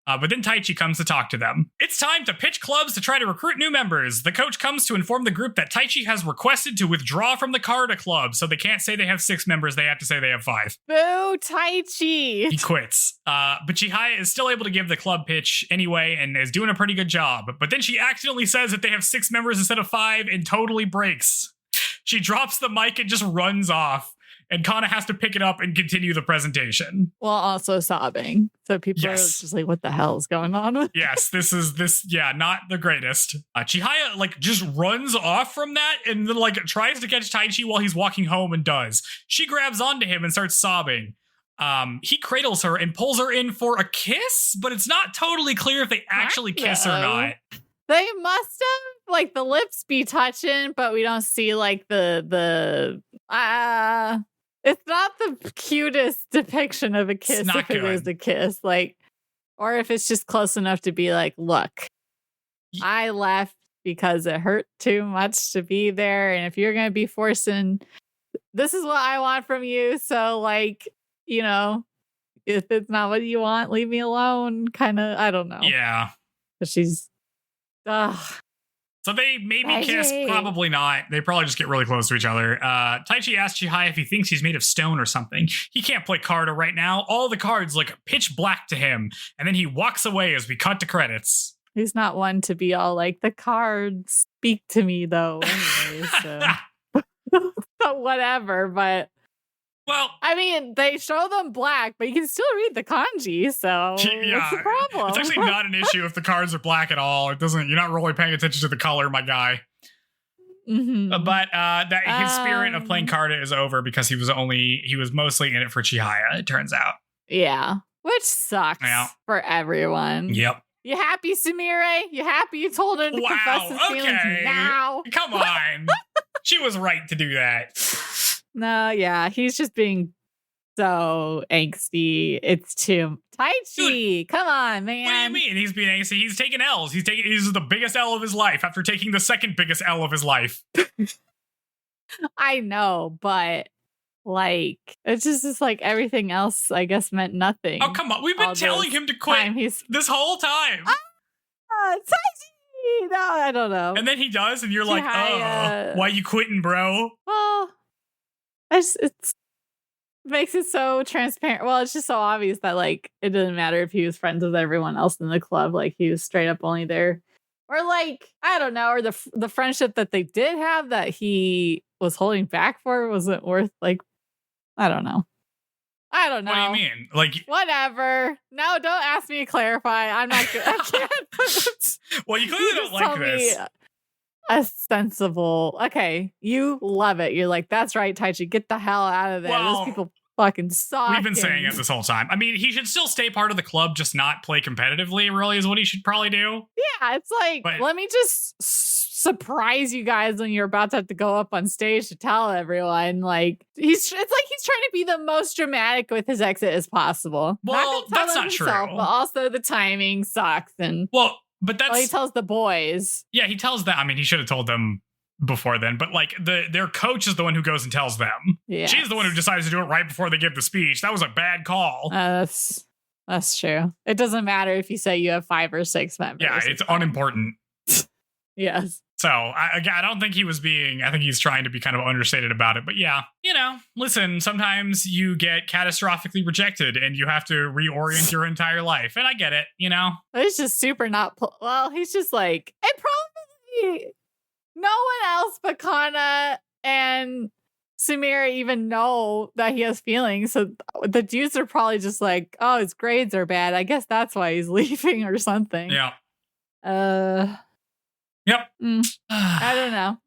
But then Taichi comes to talk to them. It's time to pitch clubs to try to recruit new members. The coach comes to inform the group that Taichi has requested to withdraw from the Karuta Club, so they can't say they have 6 members, they have to say they have 5. Boo, Taichi! He quits. But Chihaya is still able to give the club pitch anyway and is doing a pretty good job. But then she accidentally says that they have 6 members instead of 5 and totally breaks. She drops the mic and just runs off. And Kana has to pick it up and continue the presentation. While also sobbing. So people are just like, what the hell is going on? Yes, not the greatest. Chihaya, just runs off from that and then, tries to catch Taichi while he's walking home and does. She grabs onto him and starts sobbing. He cradles her and pulls her in for a kiss, but it's not totally clear if they actually kiss or not. They must have, the lips be touching, but we don't see, it's not the cutest depiction of a kiss if it is a kiss. Or if it's just close enough to be like, look, I left because it hurt too much to be there. And if you're going to be forcing, this is what I want from you. So, if it's not what you want, leave me alone. Kind of, I don't know. Yeah. But she's, So they maybe kiss, probably not. They probably just get really close to each other. Taichi asks Chihaya if he thinks he's made of stone or something. He can't play Karuta right now. All the cards look pitch black to him. And then he walks away as we cut to credits. He's not one to be all the cards speak to me, though. Anyway, so. So whatever, but. Well, I mean, they show them black, but you can still read the kanji, so what's the problem? It's actually not an issue if the cards are black at all. It doesn't. You're not really paying attention to the color, my guy. Mm-hmm. But that his spirit of playing Karuta is over because he was mostly in it for Chihaya, it turns out. Yeah, which sucks for everyone. Yep. You happy, Sumire? You happy you told her to confess his feelings now? Come on. She was right to do that. No, yeah, he's just being so angsty. It's too Taichi. Dude, come on, man. What do you mean? He's being angsty. He's taking L's. He's the biggest L of his life after taking the second biggest L of his life. I know, but it's just everything else. I guess meant nothing. Oh come on, we've been telling him to quit this whole time. Taichi. No, I don't know. And then he does, and you're like, oh, why you quitting, bro? Well. It makes it so transparent. Well, it's just so obvious that it doesn't matter if he was friends with everyone else in the club. He was straight up only there, or I don't know, or the friendship that they did have that he was holding back for wasn't worth I don't know. What do you mean? Whatever. No, don't ask me to clarify. I'm not good. I can't. Well, you clearly don't like this. A sensible. Okay, you love it. You're like, that's right, Taichi. Get the hell out of there. Those people fucking suck. We've been saying it this whole time. I mean, he should still stay part of the club, just not play competitively. Really, is what he should probably do. Yeah, it's let me just surprise you guys when you're about to have to go up on stage to tell everyone. It's he's trying to be the most dramatic with his exit as possible. Well, that's not true. But also the timing sucks and But that's he tells the boys. Yeah, he tells them. I mean, he should have told them before then. But their coach is the one who goes and tells them. Yeah, she's the one who decides to do it right before they give the speech. That was a bad call. That's true. It doesn't matter if you say you have 5 or 6 members. Yeah, it's unimportant. Yes. So I don't think he was being. I think he's trying to be kind of understated about it. But yeah, listen. Sometimes you get catastrophically rejected, and you have to reorient your entire life. And I get it. It's just super not. Well, he's just it probably no one else but Kana and Sumire even know that he has feelings. So the dudes are probably just oh, his grades are bad. I guess that's why he's leaving or something. Yeah. Yep. I don't know.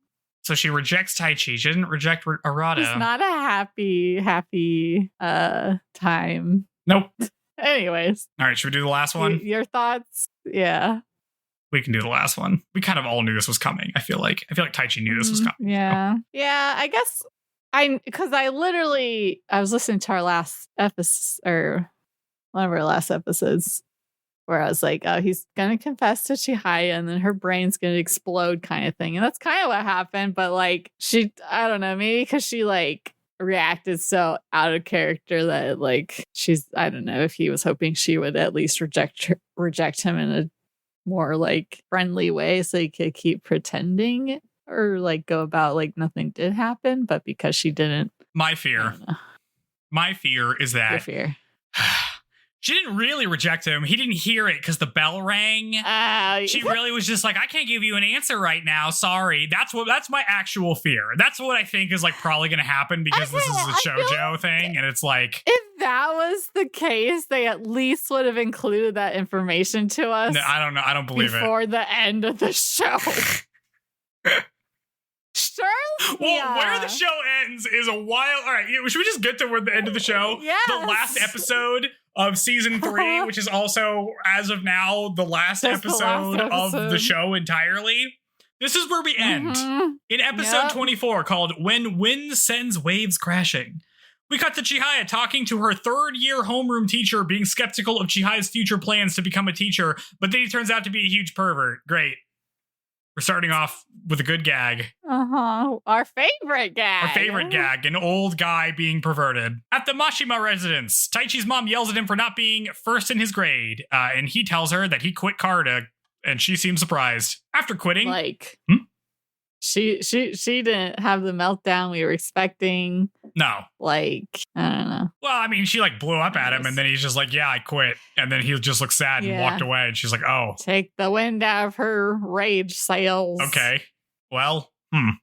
So she rejects Taichi. She didn't reject Arata. It's not a happy time. Nope. Anyways. All right, should we do the last one? Your thoughts? Yeah. we can do the last one. We kind of all knew this was coming. I feel like Taichi knew this was coming. Yeah. So. Yeah, I guess because I was listening to our last episode, or one of our last episodes, where I was like, oh, he's going to confess to Chihaya and then her brain's going to explode kind of thing. And that's kind of what happened. But like, I don't know, maybe because she like reacted so out of character that like I don't know if he was hoping she would at least reject him in a more like friendly way so he could keep pretending or like go about like nothing did happen. But because she didn't. My fear is that. Your fear. She didn't really reject him. He didn't hear it because the bell rang. She really was just like, I can't give you an answer right now. Sorry. That's my actual fear. That's what I think is like probably going to happen because this is a shoujo thing. And it's like, if that was the case, they at least would have included that information to us. No, I don't know. I don't believe it. Before the end of the show. Sure. Well, where the show ends is a wild. All right. Should we just get to where the end of the show? Yes. The last episode of season 3, which is also, as of now, the last episode of the show entirely. This is where we end. In episode 24, called When Wind Sends Waves Crashing. We cut to Chihaya talking to her third-year homeroom teacher, being skeptical of Chihaya's future plans to become a teacher, but then he turns out to be a huge pervert. Great. We're starting off with a good gag. Our favorite gag. An old guy being perverted. At the Mashima residence, Taichi's mom yells at him for not being first in his grade, and he tells her that he quit karuta, and she seems surprised. After quitting... She didn't have the meltdown we were expecting. No. Like, I don't know. Well, I mean, she like blew up at him and then he's just like, yeah, I quit. And then he just looked sad and walked away. And she's like, oh. Take the wind out of her rage sails. Okay. Well,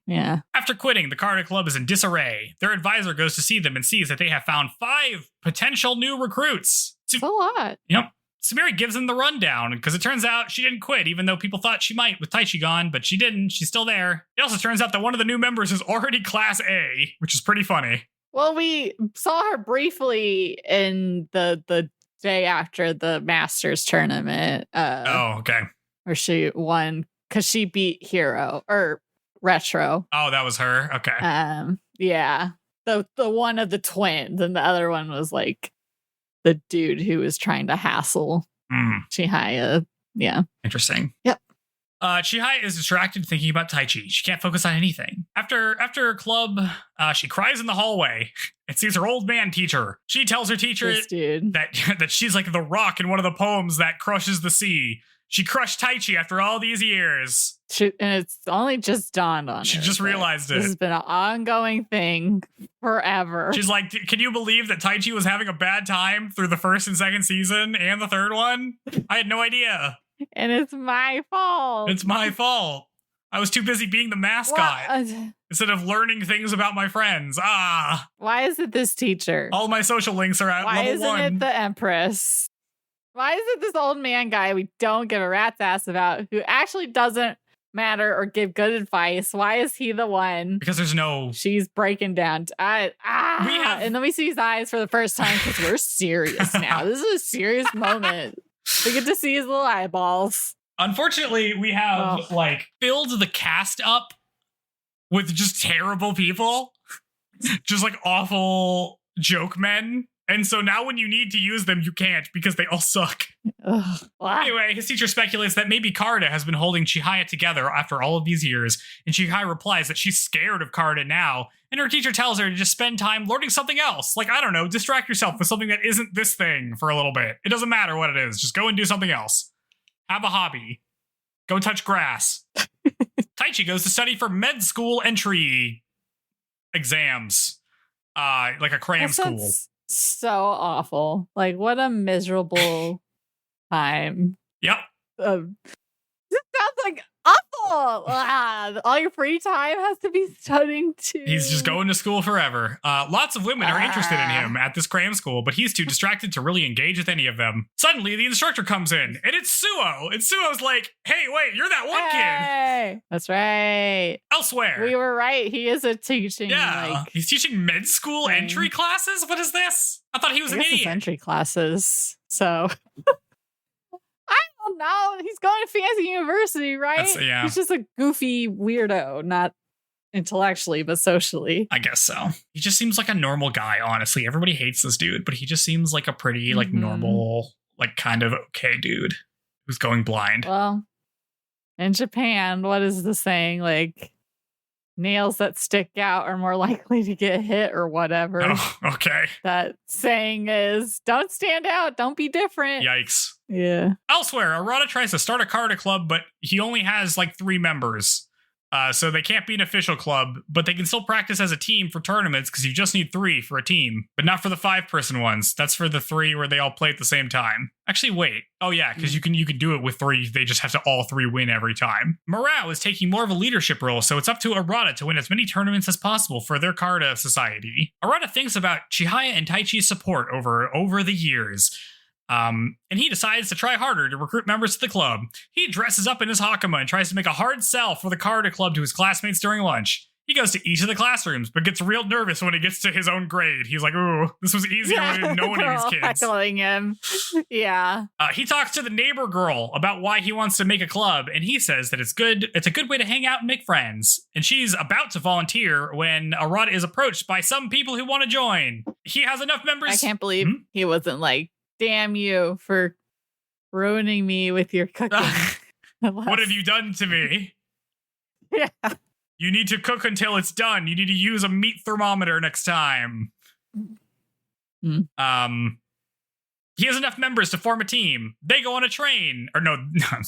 Yeah. After quitting, the karuta club is in disarray. Their advisor goes to see them and sees that they have found 5 potential new recruits. That's a lot. Yep. Sumiri gives them the rundown, because it turns out she didn't quit, even though people thought she might with Taichi gone, but she didn't. She's still there. It also turns out that one of the new members is already Class A, which is pretty funny. Well, we saw her briefly in the day after the Masters tournament. Okay. Where she won, because she beat Hero, or Retro. Oh, that was her? Okay. Yeah. The one of the twins, and the other one was like the dude who was trying to hassle Chihaya. Yeah. Interesting. Yep. Chihaya is distracted thinking about Taichi. She can't focus on anything. After club, she cries in the hallway and sees her old man teacher. She tells her teacher that she's like the rock in one of the poems that crushes the sea. She crushed Taichi after all these years. And it's only just dawned on her. She just realized it. This has been an ongoing thing forever. She's like, can you believe that Taichi was having a bad time through the first and second season and the third one? I had no idea. And it's my fault. It's my fault. I was too busy being the mascot instead of learning things about my friends. Why is it this teacher? All my social links are at level 1. Why isn't it the Empress? Why is it this old man guy we don't give a rat's ass about, who actually doesn't matter or give good advice? Why is he the one? Because there's no... She's breaking down. And then we see his eyes for the first time because we're serious now. This is a serious moment. We get to see his little eyeballs. Unfortunately, we have filled the cast up with just terrible people. Just like awful joke men. And so now when you need to use them, you can't because they all suck. Anyway, his teacher speculates that maybe karuta has been holding Chihaya together after all of these years. And Chihaya replies that she's scared of karuta now. And her teacher tells her to just spend time learning something else. Like, I don't know, distract yourself with something that isn't this thing for a little bit. It doesn't matter what it is. Just go and do something else. Have a hobby. Go touch grass. Taichi goes to study for med school entry exams. Like a cram school. So awful. Like, what a miserable time. Yep. This sounds like awful. All your free time has to be studying too. He's just going to school forever. Lots of women are interested in him at this cram school, but he's too distracted to really engage with any of them. Suddenly, the instructor comes in, and it's Suo. And Suo's like, hey, wait, you're that one kid. That's right. Elsewhere. We were right. He is a teaching. Yeah. He's teaching med school entry classes? What is this? I thought he was an idiot. It's entry classes. So... I don't no, he's going to fancy university, right? Yeah. He's just a goofy weirdo, not intellectually, but socially. I guess so. He just seems like a normal guy, honestly. Everybody hates this dude, but he just seems like a pretty, like, normal, like, kind of okay dude who's going blind. Well, in Japan, what is the saying? Like, nails that stick out are more likely to get hit or whatever. Oh, okay. That saying is, don't stand out, don't be different. Yikes. Yeah. Elsewhere, Arata tries to start a karuta club, but he only has like 3 members. So they can't be an official club, but they can still practice as a team for tournaments because you just need 3 for a team, but not for the 5-person ones. That's for the 3 where they all play at the same time. Actually, wait. Oh yeah, because you can do it with 3. They just have to all 3 win every time. Morale is taking more of a leadership role, so it's up to Arata to win as many tournaments as possible for their karuta society. Arata thinks about Chihaya and Taichi's support over the years. And he decides to try harder to recruit members to the club. He dresses up in his hakama and tries to make a hard sell for the karuta club to his classmates during lunch. He goes to each of the classrooms, but gets real nervous when he gets to his own grade. He's like, ooh, this was easier when I didn't know any of these kids. Heckling him. Yeah. He talks to the neighbor girl about why he wants to make a club, and he says that it's a good way to hang out and make friends. And she's about to volunteer when Arata is approached by some people who want to join. He has enough members. I can't believe he wasn't like, damn you for ruining me with your cooking. What have you done to me? Yeah. You need to cook until it's done. You need to use a meat thermometer next time. He has enough members to form a team. They go on a train. Or no,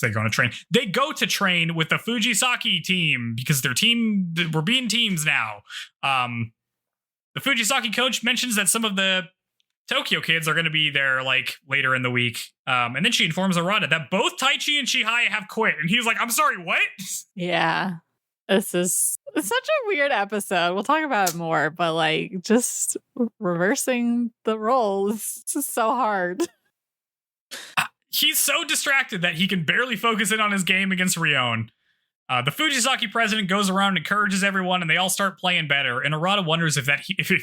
they go on a train. They go to train with the Fujisaki team because we're being teams now. The Fujisaki coach mentions that some of the Tokyo kids are going to be there like later in the week. And then she informs Arata that both Taichi and Chihaya have quit. And he's like, I'm sorry, what? Yeah. It's such a weird episode. We'll talk about it more, but like just reversing the roles is so hard. He's so distracted that he can barely focus in on his game against Rion. The Fujisaki president goes around and encourages everyone, and they all start playing better. And Arata wonders if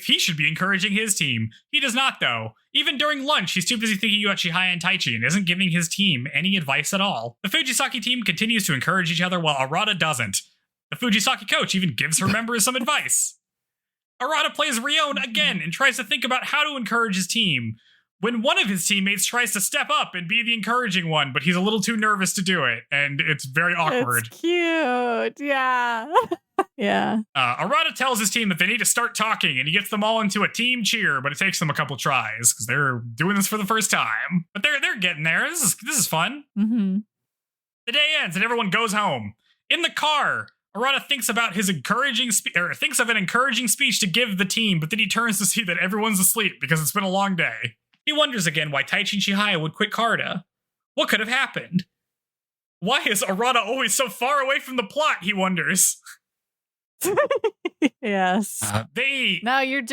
he should be encouraging his team. He does not, though. Even during lunch, he's too busy thinking about Chihaya and Taichi and isn't giving his team any advice at all. The Fujisaki team continues to encourage each other while Arata doesn't. The Fujisaki coach even gives her members some advice. Arata plays Rion again and tries to think about how to encourage his team. When one of his teammates tries to step up and be the encouraging one, but he's a little too nervous to do it, and it's very awkward. It's cute, yeah. Yeah. Arata tells his team that they need to start talking, and he gets them all into a team cheer, but it takes them a couple tries, because they're doing this for the first time. But they're getting there. This is fun. Mm-hmm. The day ends, and everyone goes home. In the car, Arata thinks about his thinks of an encouraging speech to give the team, but then he turns to see that everyone's asleep because it's been a long day. He wonders again why Taichi and Chihaya would quit karuta. What could have happened? Why is Arata always so far away from the plot, he wonders. Yes. You're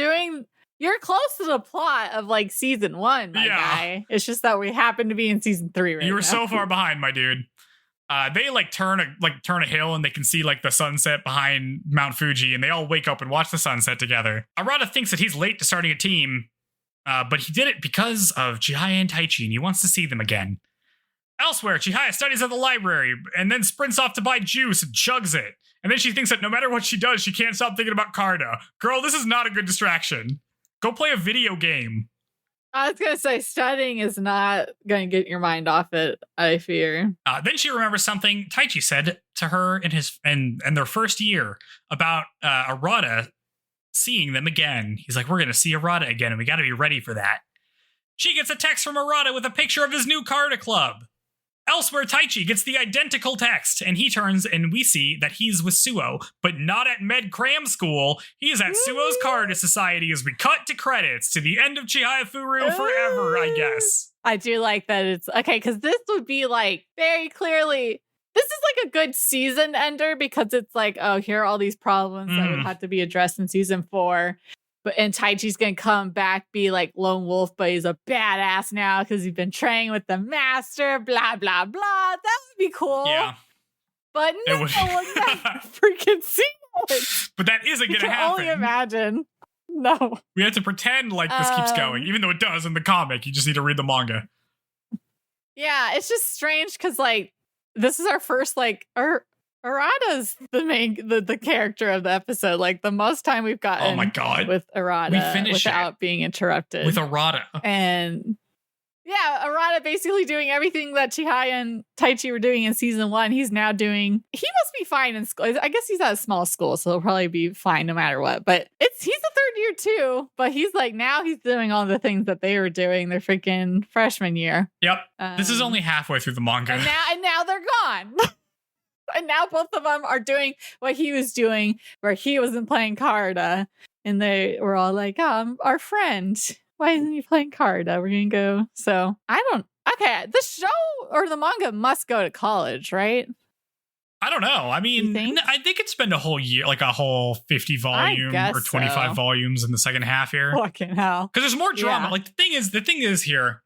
close to the plot of like season 1, my guy. It's just that we happen to be in season 3 right now. You were so far behind, my dude. They turn a hill and they can see like the sunset behind Mount Fuji, and they all wake up and watch the sunset together. Arata thinks that he's late to starting a team, but he did it because of Chihaya and Taichi, and he wants to see them again. Elsewhere, Chihaya studies at the library and then sprints off to buy juice and chugs it. And then she thinks that no matter what she does, she can't stop thinking about karuta. Girl, this is not a good distraction. Go play a video game. I was going to say, studying is not going to get your mind off it, I fear. Then she remembers something Taichi said to her in their first year about Arata seeing them again. He's like, we're going to see Arata again, and we got to be ready for that. She gets a text from Arata with a picture of his new karuta club. Elsewhere, Taichi gets the identical text, and he turns and we see that he's with Suo, but not at Med Cram School. He's at Suo's Karuta Society as we cut to credits to the end of Chihayafuru forever, I guess. I do like that it's okay, because this would be like very clearly, this is like a good season ender because it's like, oh, here are all these problems that would have to be addressed in season 4. And Taichi's gonna come back, be like lone wolf, but he's a badass now because he's been training with the master, blah, blah, blah. That would be cool. Yeah. But no one can freaking see it. But that isn't gonna happen. Only imagine. No. We have to pretend like this keeps going, even though it does in the comic. You just need to read the manga. Yeah, it's just strange because like this is our first like Arata's the character of the episode. Like the most time we've gotten Oh my God. with Arata without being interrupted. With Arata. And yeah, Arata basically doing everything that Chihaya and Taichi were doing in season 1. He's now doing. He must be fine in school. I guess he's at a small school, so he'll probably be fine no matter what. But he's a third year too. But he's like now he's doing all the things that they were doing their freaking freshman year. Yep. This is only halfway through the manga. And now they're gone. And now both of them are doing what he was doing, where he wasn't playing karuta, and they were all like, our friend. Why isn't he playing karuta? We're going to go. So okay, the show or the manga must go to college, right? I don't know. I mean, I think it's been a whole year, like a whole 50 volume or 25 volumes in the second half here. Fucking hell. Because there's more drama. Yeah. Like the thing is here,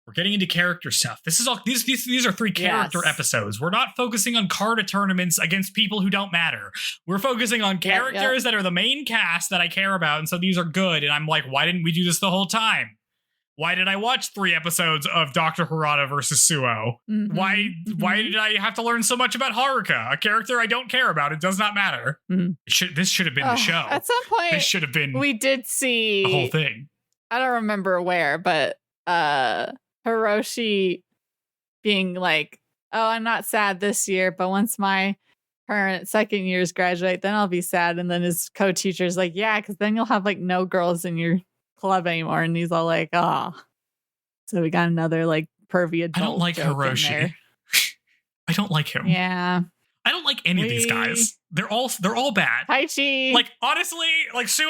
we're getting into character stuff. This is all these are 3 character episodes. We're not focusing on karuta tournaments against people who don't matter. We're focusing on characters that are the main cast that I care about, and so these are good. And I'm like, why didn't we do this the whole time? Why did I watch 3 episodes of Dr. Harada versus Suo? Mm-hmm. Why did I have to learn so much about Haruka, a character I don't care about? It does not matter. Mm-hmm. This should have been the show. At some point, this should have been. We did see the whole thing. I don't remember where, but Hiroshi being like, "Oh, I'm not sad this year, but once my current second years graduate, then I'll be sad." And then his co-teacher's like, "Yeah, because then you'll have like no girls in your club anymore." And he's all like, "Oh." So we got another like pervy adult. I don't like Hiroshi. I don't like him. Yeah. I don't like any of these guys. They're all bad. Taichi. Like, honestly, like Suo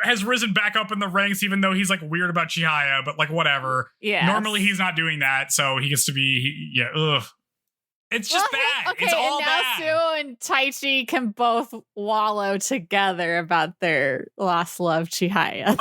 has risen back up in the ranks, even though he's like weird about Chihaya, but like whatever. Yeah. Normally he's not doing that, so he gets to be ugh. It's just bad. Okay, it's all and now bad. Suo and Taichi can both wallow together about their lost love, Chihaya.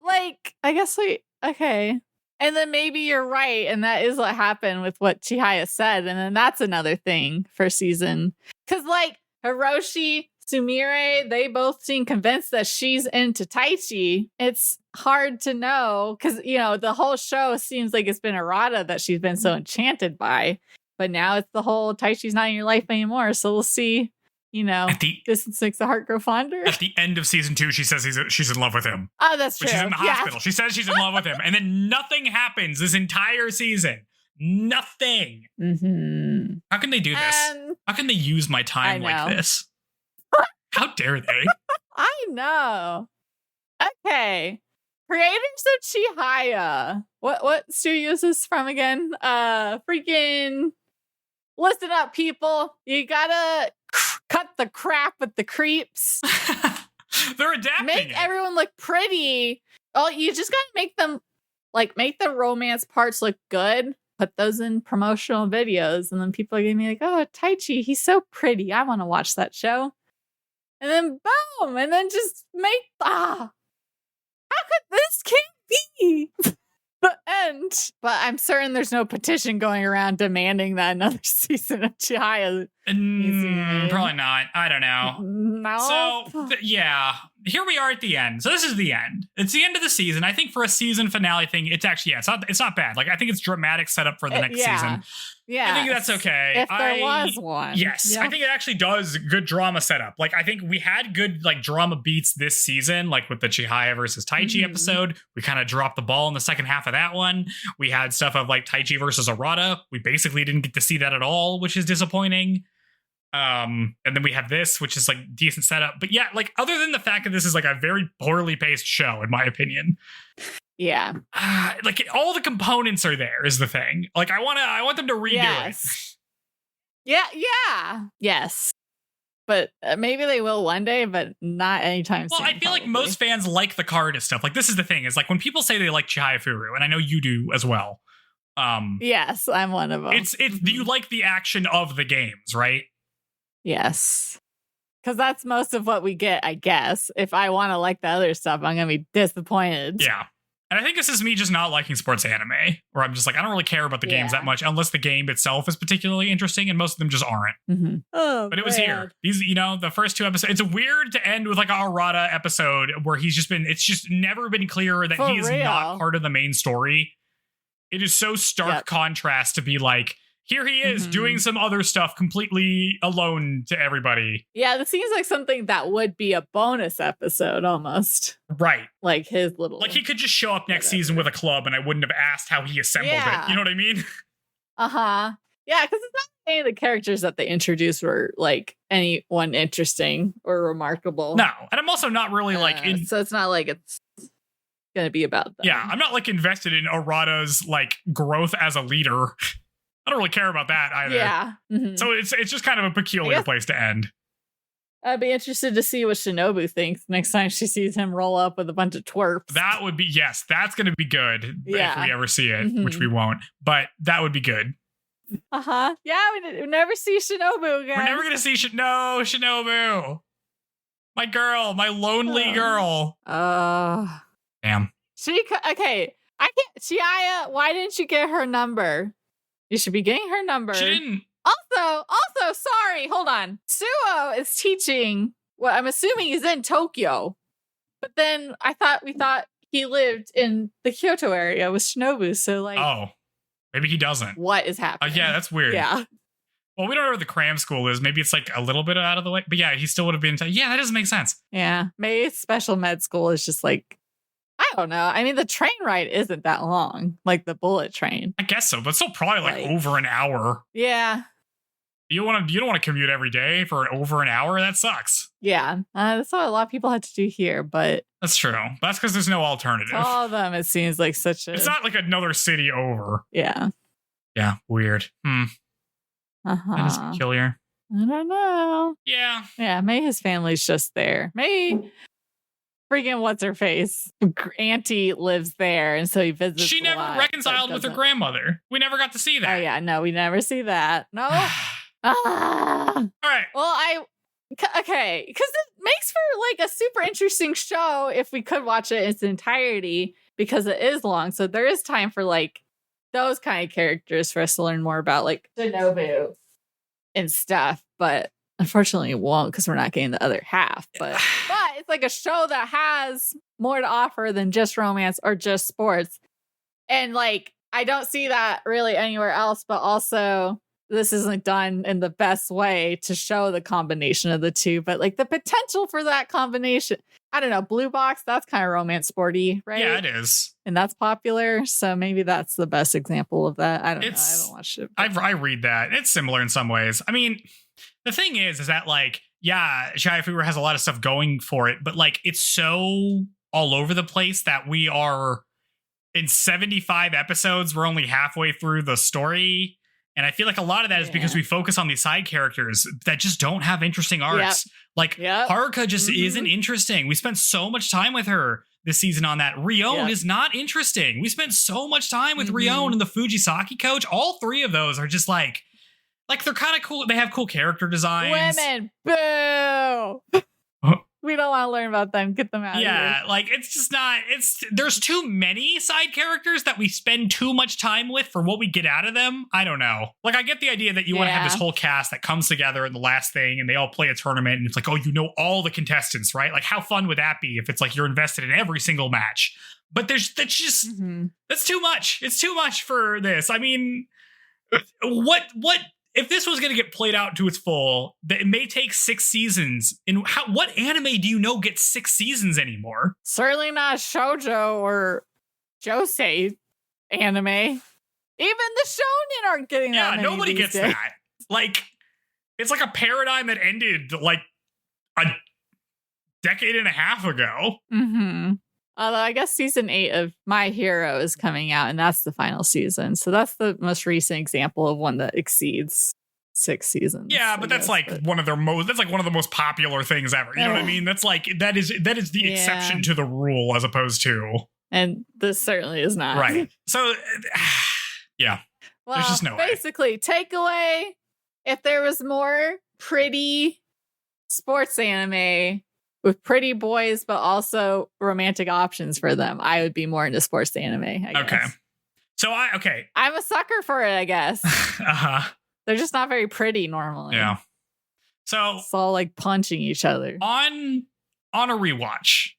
Like, I guess okay. And then maybe you're right, and that is what happened with what Chihaya said, and then that's another thing for season. Because, like, Hiroshi, Sumire, they both seem convinced that she's into Taichi. It's hard to know, because, you know, the whole show seems like it's been Arata that she's been so enchanted by, but now it's the whole Taichi's not in your life anymore, so we'll see. You know, distance makes the heart grow fonder. At the end of season 2, she says she's in love with him. Oh, that's true. But she's in the hospital. She says she's in love with him. And then nothing happens this entire season. Nothing. Mm-hmm. How can they do this? How can they use my time like this? How dare they? I know. Okay. Creators of Chihaya. What studio is this from again? Freaking... Listen up, people. You gotta cut the crap with the creeps. They're adapting. Make everyone look pretty. Oh, you just gotta make them make the romance parts look good. Put those in promotional videos, and then people are gonna be like, "Oh, Taichi, he's so pretty. I want to watch that show." And then boom, and then just make how could this can't be? The end. But I'm certain there's no petition going around demanding that another season of Chihaya. Probably not. I don't know. No. So, yeah. Here we are at the end. So this is the end. It's the end of the season. I think for a season finale thing, it's actually, it's not bad. Like, I think it's dramatic setup for the next season. Yeah. I think that's okay. If there was one. Yes. I think it actually does good drama setup. Like, I think we had good, like, drama beats this season, like with the Chihaya versus Taichi episode. We kind of dropped the ball in the second half of that one. We had stuff of, like, Taichi versus Arata. We basically didn't get to see that at all, which is disappointing. And then we have this, which is like decent setup. But yeah, like other than the fact that this is like a very poorly paced show, in my opinion. Yeah. Like all the components are there is the thing. Like I want them to redo it. Yeah. Yes. But maybe they will one day, but not anytime soon. Well, I feel like most fans like the karuta stuff. Like this is the thing is like when people say they like Chihayafuru, and I know you do as well. Yes, I'm one of them. It's you like the action of the games, right? Yes. Because that's most of what we get, I guess. If I want to like the other stuff, I'm going to be disappointed. Yeah. And I think this is me just not liking sports anime, where I'm just like, I don't really care about the games that much, unless the game itself is particularly interesting, and most of them just aren't. Mm-hmm. Oh, but it was here. These, the first 2 episodes, it's weird to end with like a Arata episode where it's just never been clear that he is not part of the main story. It is so stark Yep. contrast to be like, here he is doing some other stuff completely alone to everybody. Yeah, this seems like something that would be a bonus episode almost. Right. Like his little... Like he could just show up next season with a club and I wouldn't have asked how he assembled it. You know what I mean? Uh-huh. Yeah, because it's not any of the characters that they introduced were like anyone interesting or remarkable. No. And I'm also not really like... So it's not like it's going to be about them. Yeah, I'm not like invested in Arata's like growth as a leader. I don't really care about that either. Yeah. Mm-hmm. So it's just kind of a peculiar place to end. I'd be interested to see what Shinobu thinks next time she sees him roll up with a bunch of twerps. That would be, yes, that's going to be good if we ever see it, which we won't. But that would be good. Uh-huh. Yeah, we never see Shinobu again. We're never going to see Shinobu. My girl, my lonely girl. Damn. Okay, I can't. Chihaya, why didn't you get her number? You should be getting her number. She didn't. Also, sorry, hold on. Suo is teaching, well, I'm assuming he's in Tokyo. But then we thought he lived in the Kyoto area with Shinobu, so like... Oh, maybe he doesn't. What is happening? Yeah, that's weird. Yeah. Well, we don't know where the cram school is. Maybe it's like a little bit out of the way. But yeah, he still would have been... Yeah, that doesn't make sense. Yeah, maybe special med school is just like... I don't know. I mean, the train ride isn't that long, like the bullet train. I guess so, but still probably like over an hour. Yeah. You don't want to commute every day for over an hour. That sucks. Yeah, that's what a lot of people had to do here, but that's true. That's because there's no alternative. All of them, it seems like such a. It's not like another city over. Yeah. Yeah. Weird. That is peculiar. I don't know. Yeah. Yeah. Maybe his family's just there. Maybe. Freaking what's her face? Auntie lives there, and so he visits. She never reconciled with her grandmother. We never got to see that. Oh yeah, no, we never see that. No. All right. Well, okay, because it makes for like a super interesting show if we could watch it in its entirety because it is long. So there is time for like those kind of characters for us to learn more about, like Shinobu and stuff. But unfortunately, it won't because we're not getting the other half. But it's like a show that has more to offer than just romance or just sports. And like, I don't see that really anywhere else, but also this isn't done in the best way to show the combination of the two, but like the potential for that combination. I don't know, Blue Box, that's kind of romance sporty, right? Yeah, it is. And that's popular. So maybe that's the best example of that. I don't know. I haven't watched it. I read that. It's similar in some ways. I mean, the thing is that like, yeah, Chihayafuru has a lot of stuff going for it, but like it's so all over the place that we are in 75 episodes. We're only halfway through the story. And I feel like a lot of that is because we focus on these side characters that just don't have interesting arcs. Like Haruka just isn't interesting. We spent so much time with her this season on that. Rion is not interesting. We spent so much time with Rion and the Fujisaki coach. All three of those are just like they're kind of cool. They have cool character designs. Women, boo. We don't want to learn about them. Get them out of here. Yeah, like it's just not, there's too many side characters that we spend too much time with for what we get out of them. I don't know. Like I get the idea that you want to have this whole cast that comes together in the last thing and they all play a tournament and it's like, oh, you know all the contestants, right? Like how fun would that be if it's like you're invested in every single match? But that's too much. It's too much for this. I mean, what if this was going to get played out to its full, that it may take 6 seasons. And what anime do you know gets 6 seasons anymore? Certainly not shoujo or josei anime. Even the shonen aren't getting that many. Yeah, nobody gets that. Like, it's like a paradigm that ended like a decade and a half ago. Mm-hmm. Although I guess season 8 of My Hero is coming out, and that's the final season. So that's the most recent example of one that exceeds 6 seasons. Yeah, but that's one of the most popular things ever. You know what I mean? That's like that is the exception to the rule as opposed to. And this certainly is not. Right. So yeah. Well, there's just no way. Basically, takeaway, if there was more pretty sports anime with pretty boys, but also romantic options for them, I would be more into sports anime, I guess. Okay. So I'm a sucker for it, I guess. Uh-huh. They're just not very pretty normally. Yeah. So it's all like punching each other. On a rewatch,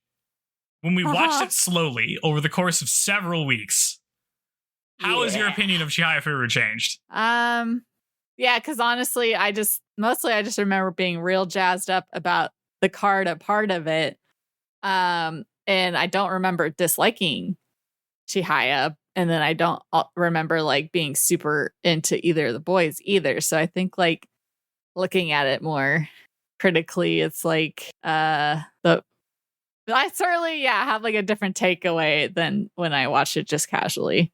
when we watched it slowly over the course of several weeks, How has your opinion of Chihayafuru changed? Yeah, because honestly, I just remember being real jazzed up about the karuta part of it. And I don't remember disliking Chihaya, and then I don't remember like being super into either of the boys either. So I think like looking at it more critically, it's like I certainly have like a different takeaway than when I watched it just casually.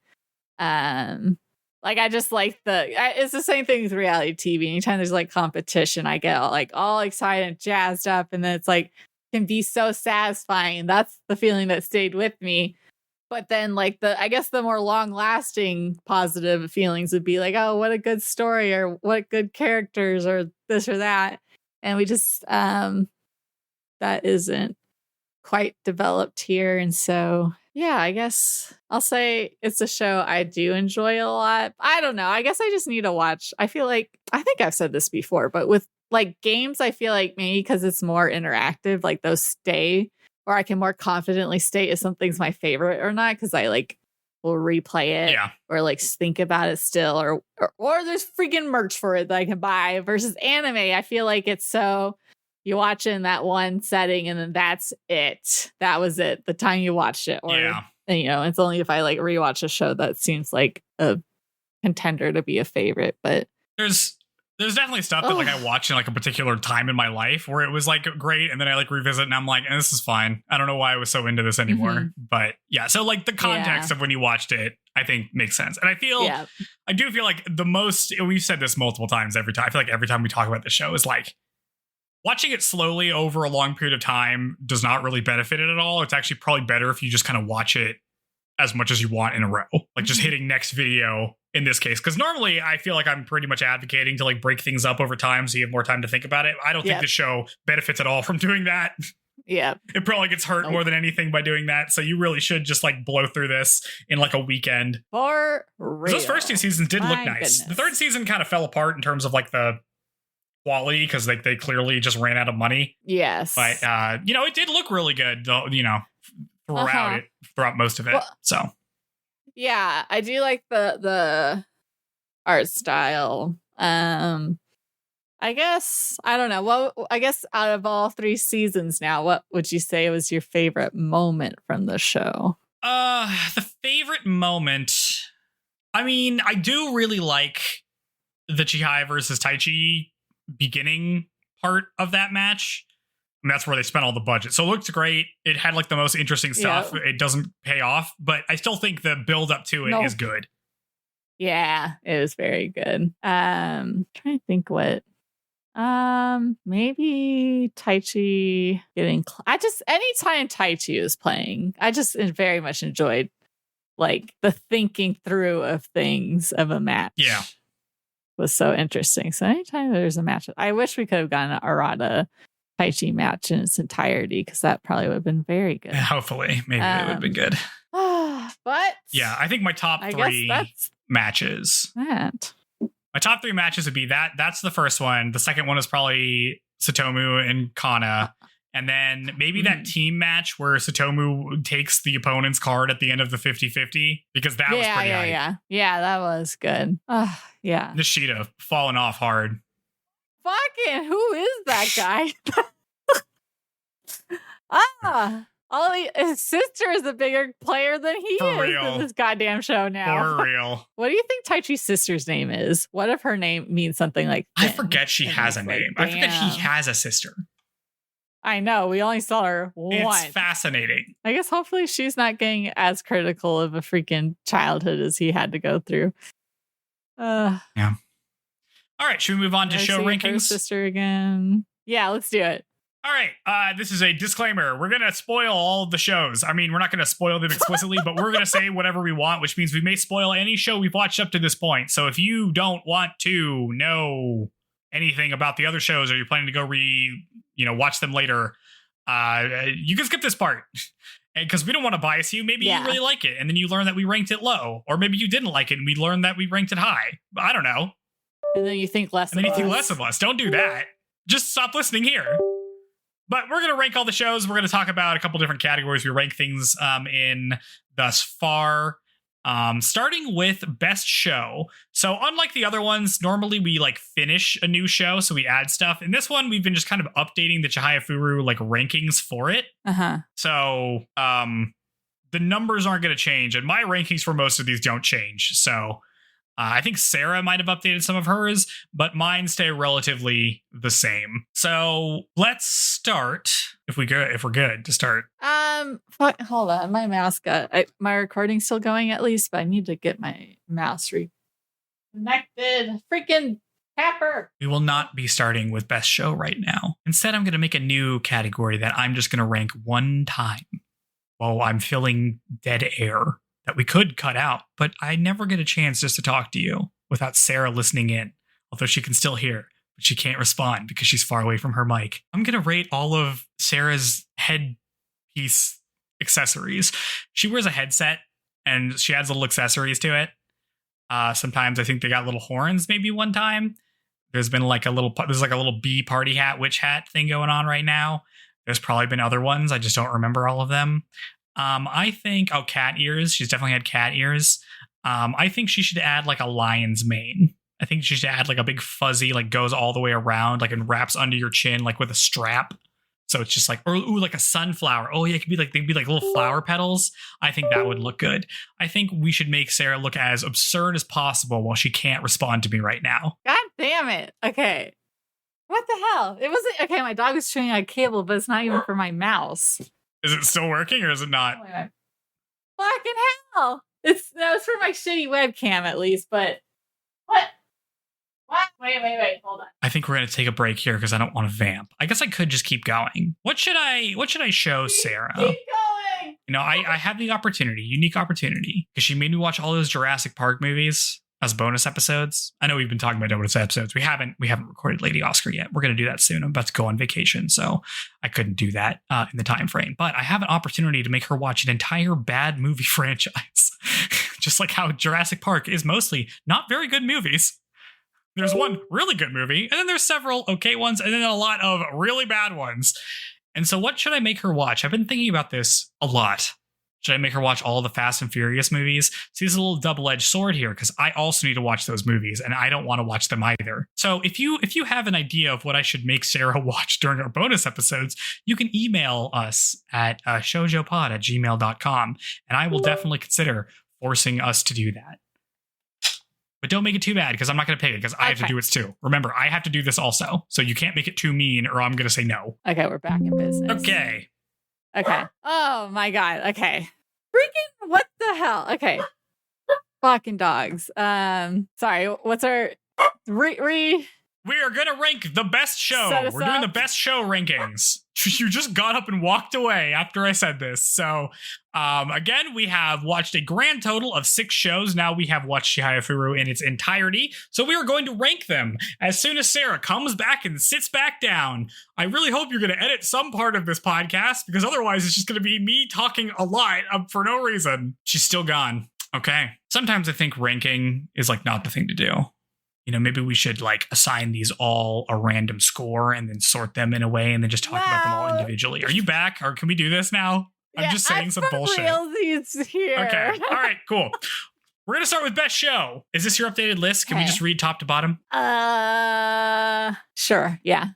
Like I just like it's the same thing with reality TV. Anytime there's like competition, I get all excited and jazzed up, and then it's like can be so satisfying. That's the feeling that stayed with me. But then like I guess the more long lasting positive feelings would be like, oh, what a good story, or what good characters, or this or that. And we just that isn't quite developed here. And so yeah, I guess I'll say it's a show I do enjoy a lot. I don't know. I guess I just need to watch. I feel like, I think I've said this before, but with like games, I feel like maybe because it's more interactive, like those stay, or I can more confidently state if something's my favorite or not, because I like will replay it or like think about it still, or there's freaking merch for it that I can buy. Versus anime, I feel like it's so, you watch it in that one setting and then that's it. That was it. The time you watched it. Or, and, you know, it's only if I like rewatch a show that seems like a contender to be a favorite. But there's definitely stuff that like I watched in like a particular time in my life where it was like great, and then I like revisit and I'm like, this is fine. I don't know why I was so into this anymore. Mm-hmm. But yeah, so like the context of when you watched it, I think makes sense. And I do feel like the most, we've said this multiple times every time. I feel like every time we talk about the show is like, watching it slowly over a long period of time does not really benefit it at all. It's actually probably better if you just kind of watch it as much as you want in a row, like just hitting next video in this case. Because normally I feel like I'm pretty much advocating to like break things up over time so you have more time to think about it. I don't think the show benefits at all from doing that. Yeah. It probably gets hurt more than anything by doing that. So you really should just like blow through this in like a weekend. For real. Those first two seasons did look nice. Goodness. The third season kind of fell apart in terms of like the quality because like they clearly just ran out of money. Yes. But it did look really good, throughout most of it. Well, so yeah, I do like the art style. I guess I don't know. Well, I guess out of all 3 seasons now, what would you say was your favorite moment from the show? The favorite moment, I mean, I do really like the Chihaya versus Taichi beginning part of that match. And that's where they spent all the budget. So it looked great. It had like the most interesting stuff. It doesn't pay off, but I still think the build up to it is good. Yeah, it was very good. Trying to think what. Maybe Taichi getting. Anytime Taichi is playing, I just very much enjoyed like the thinking through of things of a match. Yeah. Was so interesting. So anytime there's a match, I wish we could have gotten an Arata Taichi match in its entirety, because that probably would have been very good. Hopefully, maybe it would have been good. But yeah, I think my top 3 matches. My top 3 matches would be that. That's the first one. The second one is probably Satomu and Kana. And then maybe that team match where Satomu takes the opponent's card at the end of the 50-50, because that was pretty high. Yeah, that was good. Yeah. Nishida falling off hard. Fucking, who is that guy? His sister is a bigger player than he is in this goddamn show now. For real. What do you think Taichi's sister's name is? What if her name means something like Finn? I forget she has a name. I forget he has a sister. I know. We only saw her once. It's fascinating. I guess hopefully she's not getting as critical of a freaking childhood as he had to go through. Yeah. All right. Should we move on to show rankings? Her sister again. Yeah, let's do it. All right. This is a disclaimer. We're going to spoil all of the shows. I mean, we're not going to spoil them explicitly, but we're going to say whatever we want, which means we may spoil any show we've watched up to this point. So if you don't want to know anything about the other shows, or you're planning to go watch them later, you can skip this part, because we don't want to bias you. Maybe you really like it, and then you learn that we ranked it low, or maybe you didn't like it and we learned that we ranked it high. I don't know. And then you think less of us. Don't do that. Just stop listening here. But we're going to rank all the shows. We're going to talk about a couple different categories we rank things in thus far. Starting with best show. So unlike the other ones, normally we like finish a new show, so we add stuff. In this one, we've been just kind of updating the Chihayafuru like rankings for it. So the numbers aren't going to change, and my rankings for most of these don't change. So I think Sarah might have updated some of hers, but mine stay relatively the same. So let's start. If we're good to start. Hold on, my mouse my recording's still going at least, but I need to get my mouse reconnected. Freaking capper. We will not be starting with best show right now. Instead, I'm going to make a new category that I'm just going to rank one time while I'm filling dead air that we could cut out, but I never get a chance just to talk to you without Sarah listening in, although she can still hear. She can't respond because she's far away from her mic. I'm going to rate all of Sarah's headpiece accessories. She wears a headset and she adds little accessories to it. Sometimes I think they got little horns maybe one time. There's been like a little bee party hat, witch hat thing going on right now. There's probably been other ones. I just don't remember all of them. I think, cat ears. She's definitely had cat ears. I think she should add like a lion's mane. I think she should add like a big fuzzy, like goes all the way around, like and wraps under your chin, like with a strap. So it's just like, like a sunflower. Oh yeah, it could be like, they'd be like little flower petals. I think that would look good. I think we should make Sarah look as absurd as possible while she can't respond to me right now. God damn it. Okay. What the hell? It wasn't, okay, my dog was chewing on a cable, but it's not even for my mouse. Is it still working or is it not? Fucking hell. It's for my shitty webcam at least, but what? What? Wait, hold on. I think we're going to take a break here because I don't want to vamp. I guess I could just keep going. What should I show Sarah? Keep going. You know, I have the unique opportunity, because she made me watch all those Jurassic Park movies as bonus episodes. I know we've been talking about bonus episodes. We haven't recorded Lady Oscar yet. We're going to do that soon. I'm about to go on vacation, so I couldn't do that in the time frame. But I have an opportunity to make her watch an entire bad movie franchise, just like how Jurassic Park is mostly not very good movies. There's one really good movie, and then there's several okay ones, and then a lot of really bad ones. And so what should I make her watch? I've been thinking about this a lot. Should I make her watch all the Fast and Furious movies? See, there's a little double-edged sword here, because I also need to watch those movies, and I don't want to watch them either. So if you have an idea of what I should make Sarah watch during our bonus episodes, you can email us at shoujopod@gmail.com, and I will definitely consider forcing us to do that. But don't make it too bad, because I'm not going to pick it, because I have to do it too. Remember, I have to do this also. So you can't make it too mean, or I'm going to say no. Okay, we're back in business. Okay. Oh my God. Okay. Freaking what the hell? Okay. Fucking dogs. Sorry. What's our We are going to rank the best show. We're doing the best show rankings. You just got up and walked away after I said this. So, again, we have watched a grand total of 6 shows. Now we have watched Chihayafuru in its entirety. So we are going to rank them as soon as Sarah comes back and sits back down. I really hope you're going to edit some part of this podcast, because otherwise it's just going to be me talking a lot for no reason. She's still gone. Okay. Sometimes I think ranking is like not the thing to do. You know, maybe we should like assign these all a random score and then sort them in a way and then just talk about them all individually. Are you back, or can we do this now? I'm just saying some bullshit. Here. Okay. All right, cool. We're going to start with best show. Is this your updated list? Can we just read top to bottom? Sure. Yeah.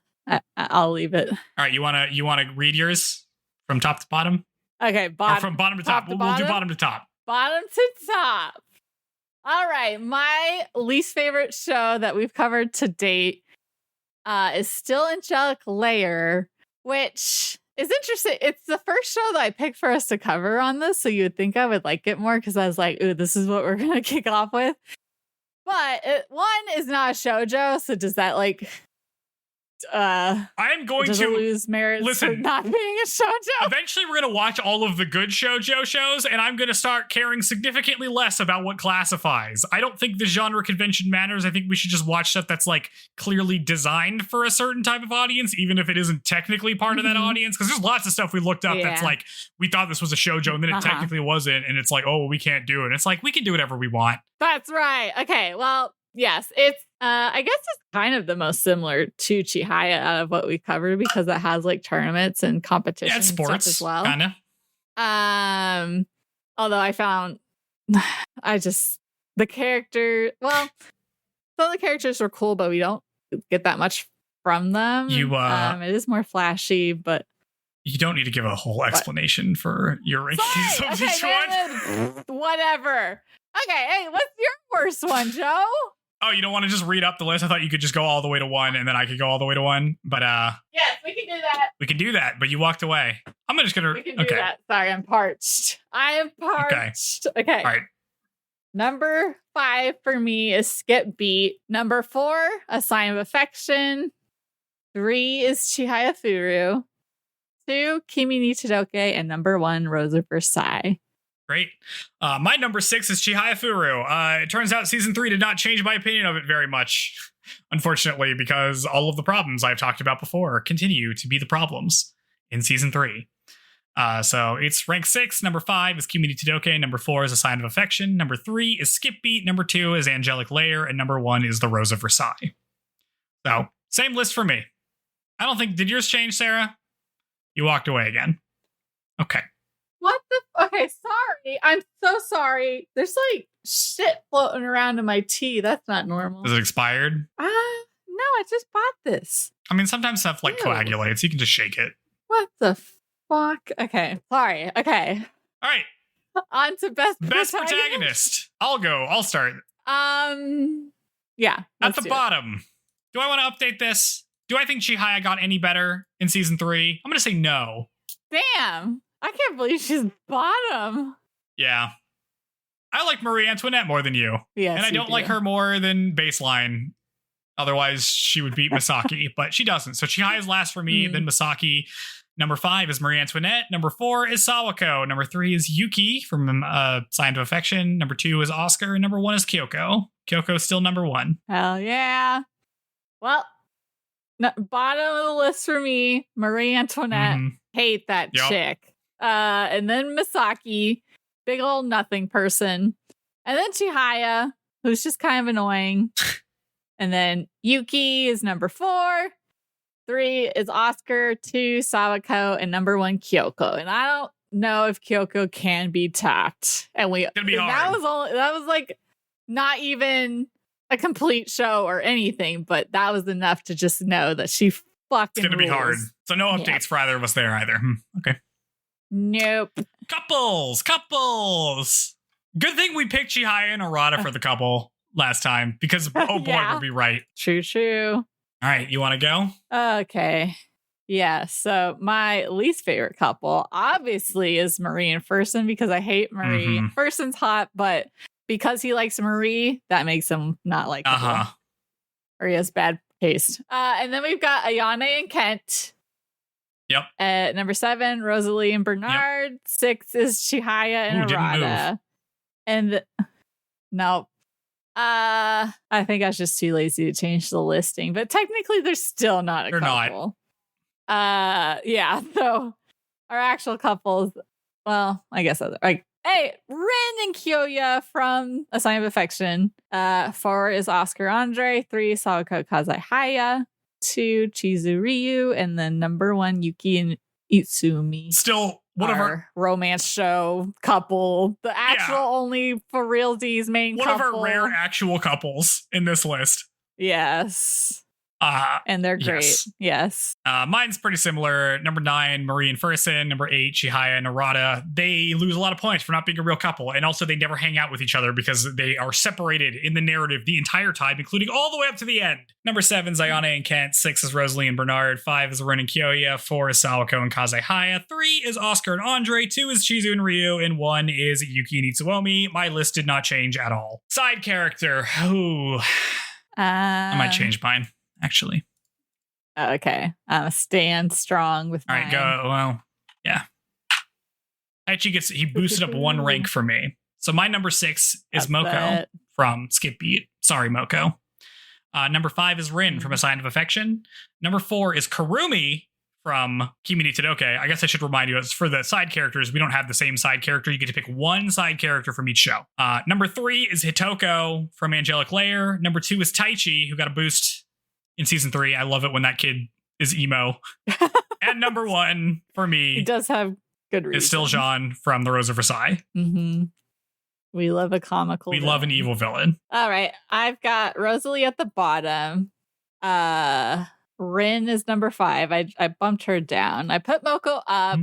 I'll leave it. All right. You want to read yours from top to bottom? Okay. Or from bottom to top. We'll do bottom to top. Bottom to top. All right, my least favorite show that we've covered to date is still Angelic Layer, which is interesting. It's the first show that I picked for us to cover on this, so you would think I would like it more, because I was like, ooh, this is what we're going to kick off with. But one is not a shoujo, so does that like... I'm going to lose merits for not being a shoujo. Eventually, we're going to watch all of the good shoujo shows, and I'm going to start caring significantly less about what classifies. I don't think the genre convention matters. I think we should just watch stuff that's like clearly designed for a certain type of audience, even if it isn't technically part of that audience. Because there's lots of stuff we looked up that's like, we thought this was a shoujo, and then it technically wasn't, and it's like, oh, we can't do it. And it's like, we can do whatever we want. That's right. Okay, well, yes, it's I guess it's kind of the most similar to Chihaya out of what we covered, because it has like tournaments and competition and sports stuff as well. Kinda. Although I found the character. Well, some of the characters were cool, but we don't get that much from them. It is more flashy, but you don't need to give a whole explanation for your rankings of each one. Whatever. Okay, hey, what's your worst one, Joe? Oh, you don't want to just read up the list? I thought you could just go all the way to 1 and then I could go all the way to 1. But yes, we can do that. We can do that, but you walked away. I'm just gonna. We can do that. Sorry, I'm parched. I am parched. Okay. All right. Number 5 for me is Skip Beat. Number 4, A Sign of Affection. 3 is Chihayafuru. 2, Kimi ni Todoke, and number 1, Rose of Versailles. Great. My number 6 is Chihayafuru. It turns out season 3 did not change my opinion of it very much, unfortunately, because all of the problems I've talked about before continue to be the problems in season 3. So it's rank 6. Number 5 is Kimi ni Todoke. Number 4 is A Sign of Affection. Number 3 is Skip Beat. Number 2 is Angelic Layer. And number 1 is The Rose of Versailles. So same list for me. I don't think, did yours change, Sarah? You walked away again. Okay. What the? Okay, sorry. I'm so sorry. There's like shit floating around in my tea. That's not normal. Is it expired? No, I just bought this. I mean, sometimes stuff like coagulates. You can just shake it. What the fuck? Okay, sorry. Okay. All right. On to best protagonist. I'll start. Yeah. At the bottom. Do I want to update this? Do I think Chihaya got any better in season 3? I'm going to say no. Damn. I can't believe she's bottom. Yeah. I like Marie Antoinette more than you. Yes, and I don't like her more than Baseline. Otherwise, she would beat Misaki, but she doesn't. So Chihaya's last for me, then Misaki. Number 5 is Marie Antoinette. Number 4 is Sawako. Number 3 is Yuki from Sign of Affection. Number 2 is Oscar. And number 1 is Kyoko. Kyoko's still number 1. Hell yeah. Well, bottom of the list for me, Marie Antoinette. Hate that chick. And then Misaki, big old nothing person. And then Chihaya, who's just kind of annoying. And then Yuki is number 4. 3 is Oscar. 2, Sawako. And number 1, Kyoko. And I don't know if Kyoko can be topped. And it's gonna be hard. That was like not even a complete show or anything, but that was enough to just know that she fucking It's gonna be hard. So no updates for either of us there either. Okay. Nope. Couples. Good thing we picked Chihaya and Arata for the couple last time, because oh boy, we'll be right. True. All right, you want to go? Okay. Yeah, so my least favorite couple obviously is Marie and Fersen, because I hate Marie. Fersen's hot, but because he likes Marie, that makes him not likable. Or he has bad taste. And then we've got Ayane and Kent. Yep. At number 7, Rosalie and Bernard. 6 is Chihaya and Arata. And no. I think I was just too lazy to change the listing, but technically they're still not a couple. Yeah, so our actual couples, well, I guess like, hey, Rin and Kyoya from A Sign of Affection. 4 is Oscar Andre. 3 Sawako Kazahaya. 2 Chizuryu, and then number 1 Yuki and Itsumi. Still one of our romance show couple, the actual only for realties main one couple. Of our rare actual couples in this list. Yes. And they're great. Yes. Mine's pretty similar. Number 9, Marie and Fersen. Number 8, Chihaya and Arata. They lose a lot of points for not being a real couple. And also they never hang out with each other because they are separated in the narrative the entire time, including all the way up to the end. Number 7 is Ayane and Kent. 6 is Rosalie and Bernard. 5 is Rin and Kyoya. 4 is Sawako and Kazehaya. 3 is Oscar and Andre. 2 is Chizu and Ryu. And 1 is Yuki and Itsuomi. My list did not change at all. Side character. Ooh. I might change mine, actually. Okay. Stand strong with mine. All right, go. Well, yeah. Actually, he boosted up 1 rank for me. So my number 6 is Moko from Skip Beat. Sorry, Moko. Number 5 is Rin from A Sign of Affection. Number 4 is Karumi from Kimi ni Todoke. I guess I should remind you, as for the side characters, we don't have the same side character. You get to pick 1 side character from each show. Number 3 is Hitoko from Angelic Layer. Number 2 is Taichi, who got a boost in season 3. I love it when that kid is emo. And number 1 for me, he does have good reason. Is still Jean from The Rose of Versailles. We love a comical We love an evil villain. All right. I've got Rosalie at the bottom. Rin is number 5. I bumped her down. I put Moko up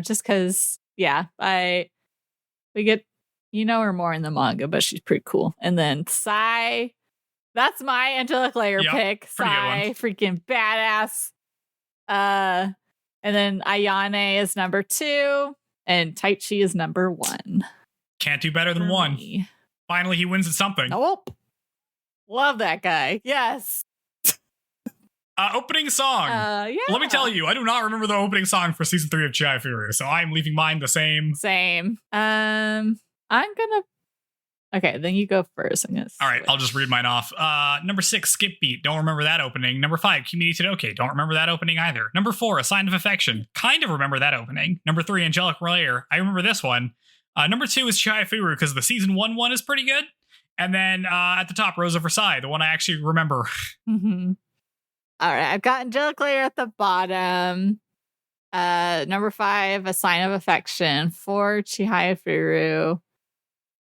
just because, we get, her more in the manga, but she's pretty cool. And then Sai, that's my angelic layer pick. Sai, freaking badass. And then Ayane is number 2, and Taichi is number 1. Can't do better than 1. Finally, he wins at something. Nope. Love that guy. Yes. Opening song. Let me tell you, I do not remember the opening song for season 3 of Chihayafuru, so I'm leaving mine the same. Same. Okay, then you go first. All right, I'll just read mine off. Number 6, Skip Beat. Don't remember that opening. Number 5, Kimi Todoke. Don't remember that opening either. Number 4, A Sign of Affection. Kind of remember that opening. Number 3, Angelic Layer. I remember this one. Number 2 is Chihayafuru because the season 1 one is pretty good. And then at the top, Rose of Versailles, the one I actually remember. All right, I've got Angelic Layer at the bottom. Number 5, A Sign of Affection. 4, Chihayafuru.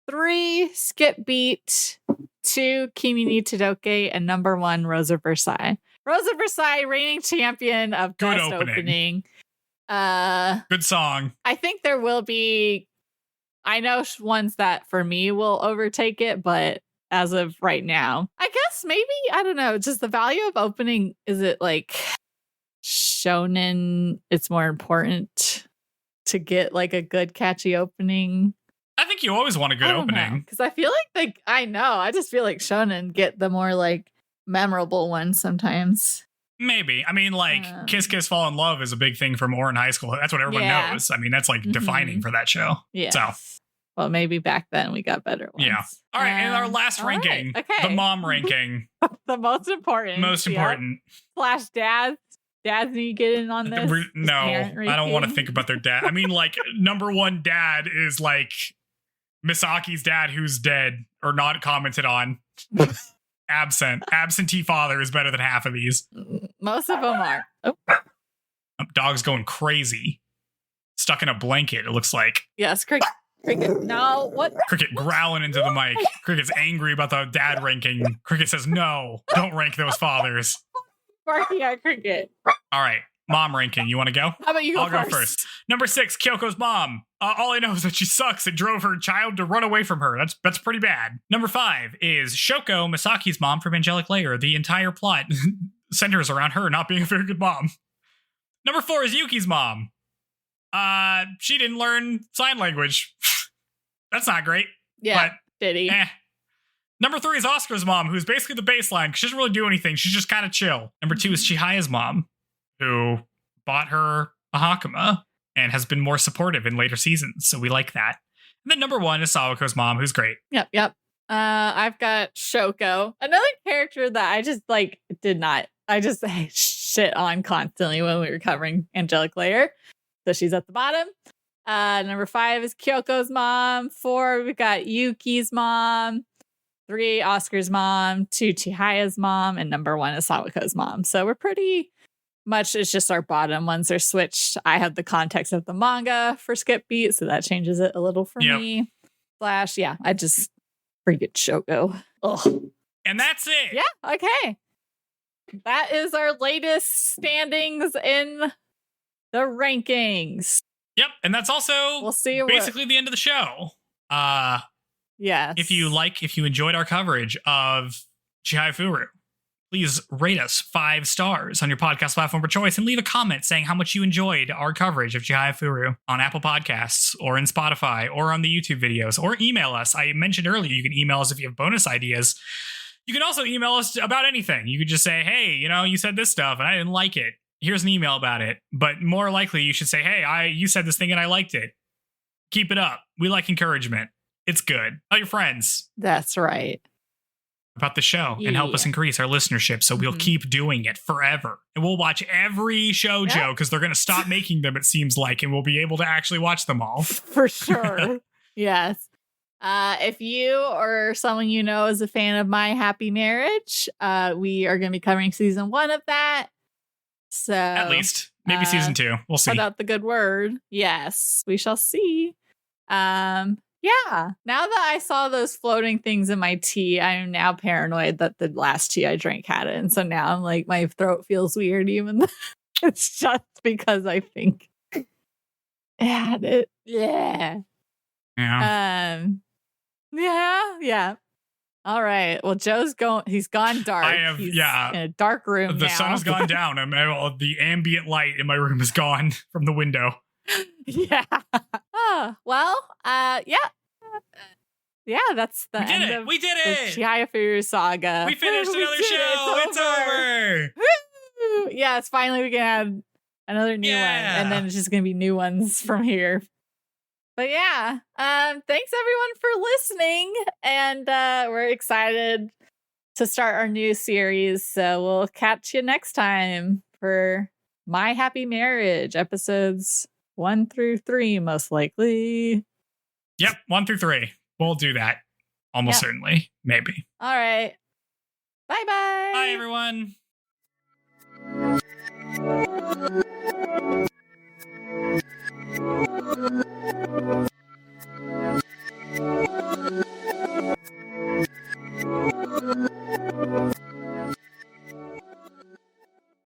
3, Skip Beat. 2, Kimi ni Todoke. And number 1, Rose of Versailles. Rose of Versailles, reigning champion of good best opening. Good song. I think there will be, I know ones that for me will overtake it, but as of right now, I guess maybe, I don't know, just the value of opening, is it like shonen, it's more important to get like a good catchy opening? I think you always want a good opening. Because I feel like I just feel like shonen get the more like memorable ones sometimes. Maybe. I mean, like, Kiss Kiss Fall in Love is a big thing from Ouran High School. That's what everyone knows. I mean, that's like defining for that show. Yeah. So. Well, maybe back then we got better ones. Yeah. All right. And our last ranking, the mom ranking. The most important. Most important. Slash dads. Dads need to get in on this. No, I don't want to think about their dad. I mean, like, number 1 dad is like Misaki's dad who's dead or not commented on. Absentee father is better than half of these. Most of them are. Oh. Dog's going crazy. Stuck in a blanket, it looks like. Yes, Cricket. No, what? Cricket growling into the mic. Cricket's angry about the dad ranking. Cricket says, no, don't rank those fathers. Barking at Cricket. All right. Mom ranking. You want to go? How about you go I'll go first. Number 6, Kyoko's mom. All I know is that she sucks and drove her child to run away from her. That's pretty bad. Number 5 is Shoko, Misaki's mom from Angelic Layer. The entire plot centers around her not being a very good mom. Number 4 is Yuki's mom. She didn't learn sign language. That's not great. Yeah, did he? Number 3 is Oscar's mom, who's basically the baseline because she doesn't really do anything. She's just kind of chill. Number 2 is Chihaya's mom, who bought her a Hakama and has been more supportive in later seasons. So we like that. And then number 1 is Sawako's mom, who's great. Yep. I've got Shoko, another character that I just I just shit on constantly when we were covering Angelic Layer. So she's at the bottom. Number 5 is Kyoko's mom. 4, we've got Yuki's mom. 3, Oscar's mom. 2, Chihaya's mom. And number 1 is Sawako's mom. So we're pretty much, it's just our bottom ones are switched. I have the context of the manga for Skip Beat, so that changes it a little for me. I just forget Shoko. Ugh. And that's it. Yeah, okay. That is our latest standings in the rankings. Yep, and that's also basically the end of the show. Yes. If you enjoyed our coverage of Chihayafuru, please rate us 5 stars on your podcast platform of choice and leave a comment saying how much you enjoyed our coverage of Chihayafuru on Apple Podcasts or in Spotify or on the YouTube videos, or email us. I mentioned earlier you can email us if you have bonus ideas. You can also email us about anything. You could just say, hey, you said this stuff and I didn't like it. Here's an email about it. But more likely you should say, hey, you said this thing and I liked it. Keep it up. We like encouragement. It's good. Tell your friends. That's right. About the show and help us increase our listenership so we'll keep doing it forever. And we'll watch every shoujo because they're going to stop making them, it seems like, and we'll be able to actually watch them all. For sure. Yes. If you or someone you know is a fan of My Happy Marriage, we are going to be covering season 1 of that. So at least maybe season 2. We'll see. Put out the good word. Yes, we shall see. Yeah. Now that I saw those floating things in my tea, I am now paranoid that the last tea I drank had it. And so now I'm like, my throat feels weird, even though it's just because I think it had it. Yeah. Yeah. Yeah. All right. Well, he's gone dark. He's in a dark room The now. sun has gone down. The ambient light in my room is gone from the window. Yeah. Yeah, that's the end of We did it! the Chihayafuru saga. We finished another show! It's over! Woo! Yes, finally we can add another new one. And then it's just going to be new ones from here. But yeah, thanks everyone for listening. And we're excited to start our new series. So we'll catch you next time for My Happy Marriage, episodes 1 through 3, most likely. Yep, 1 through 3. We'll do that. Almost certainly. Maybe. All right. Bye-bye. Bye, everyone.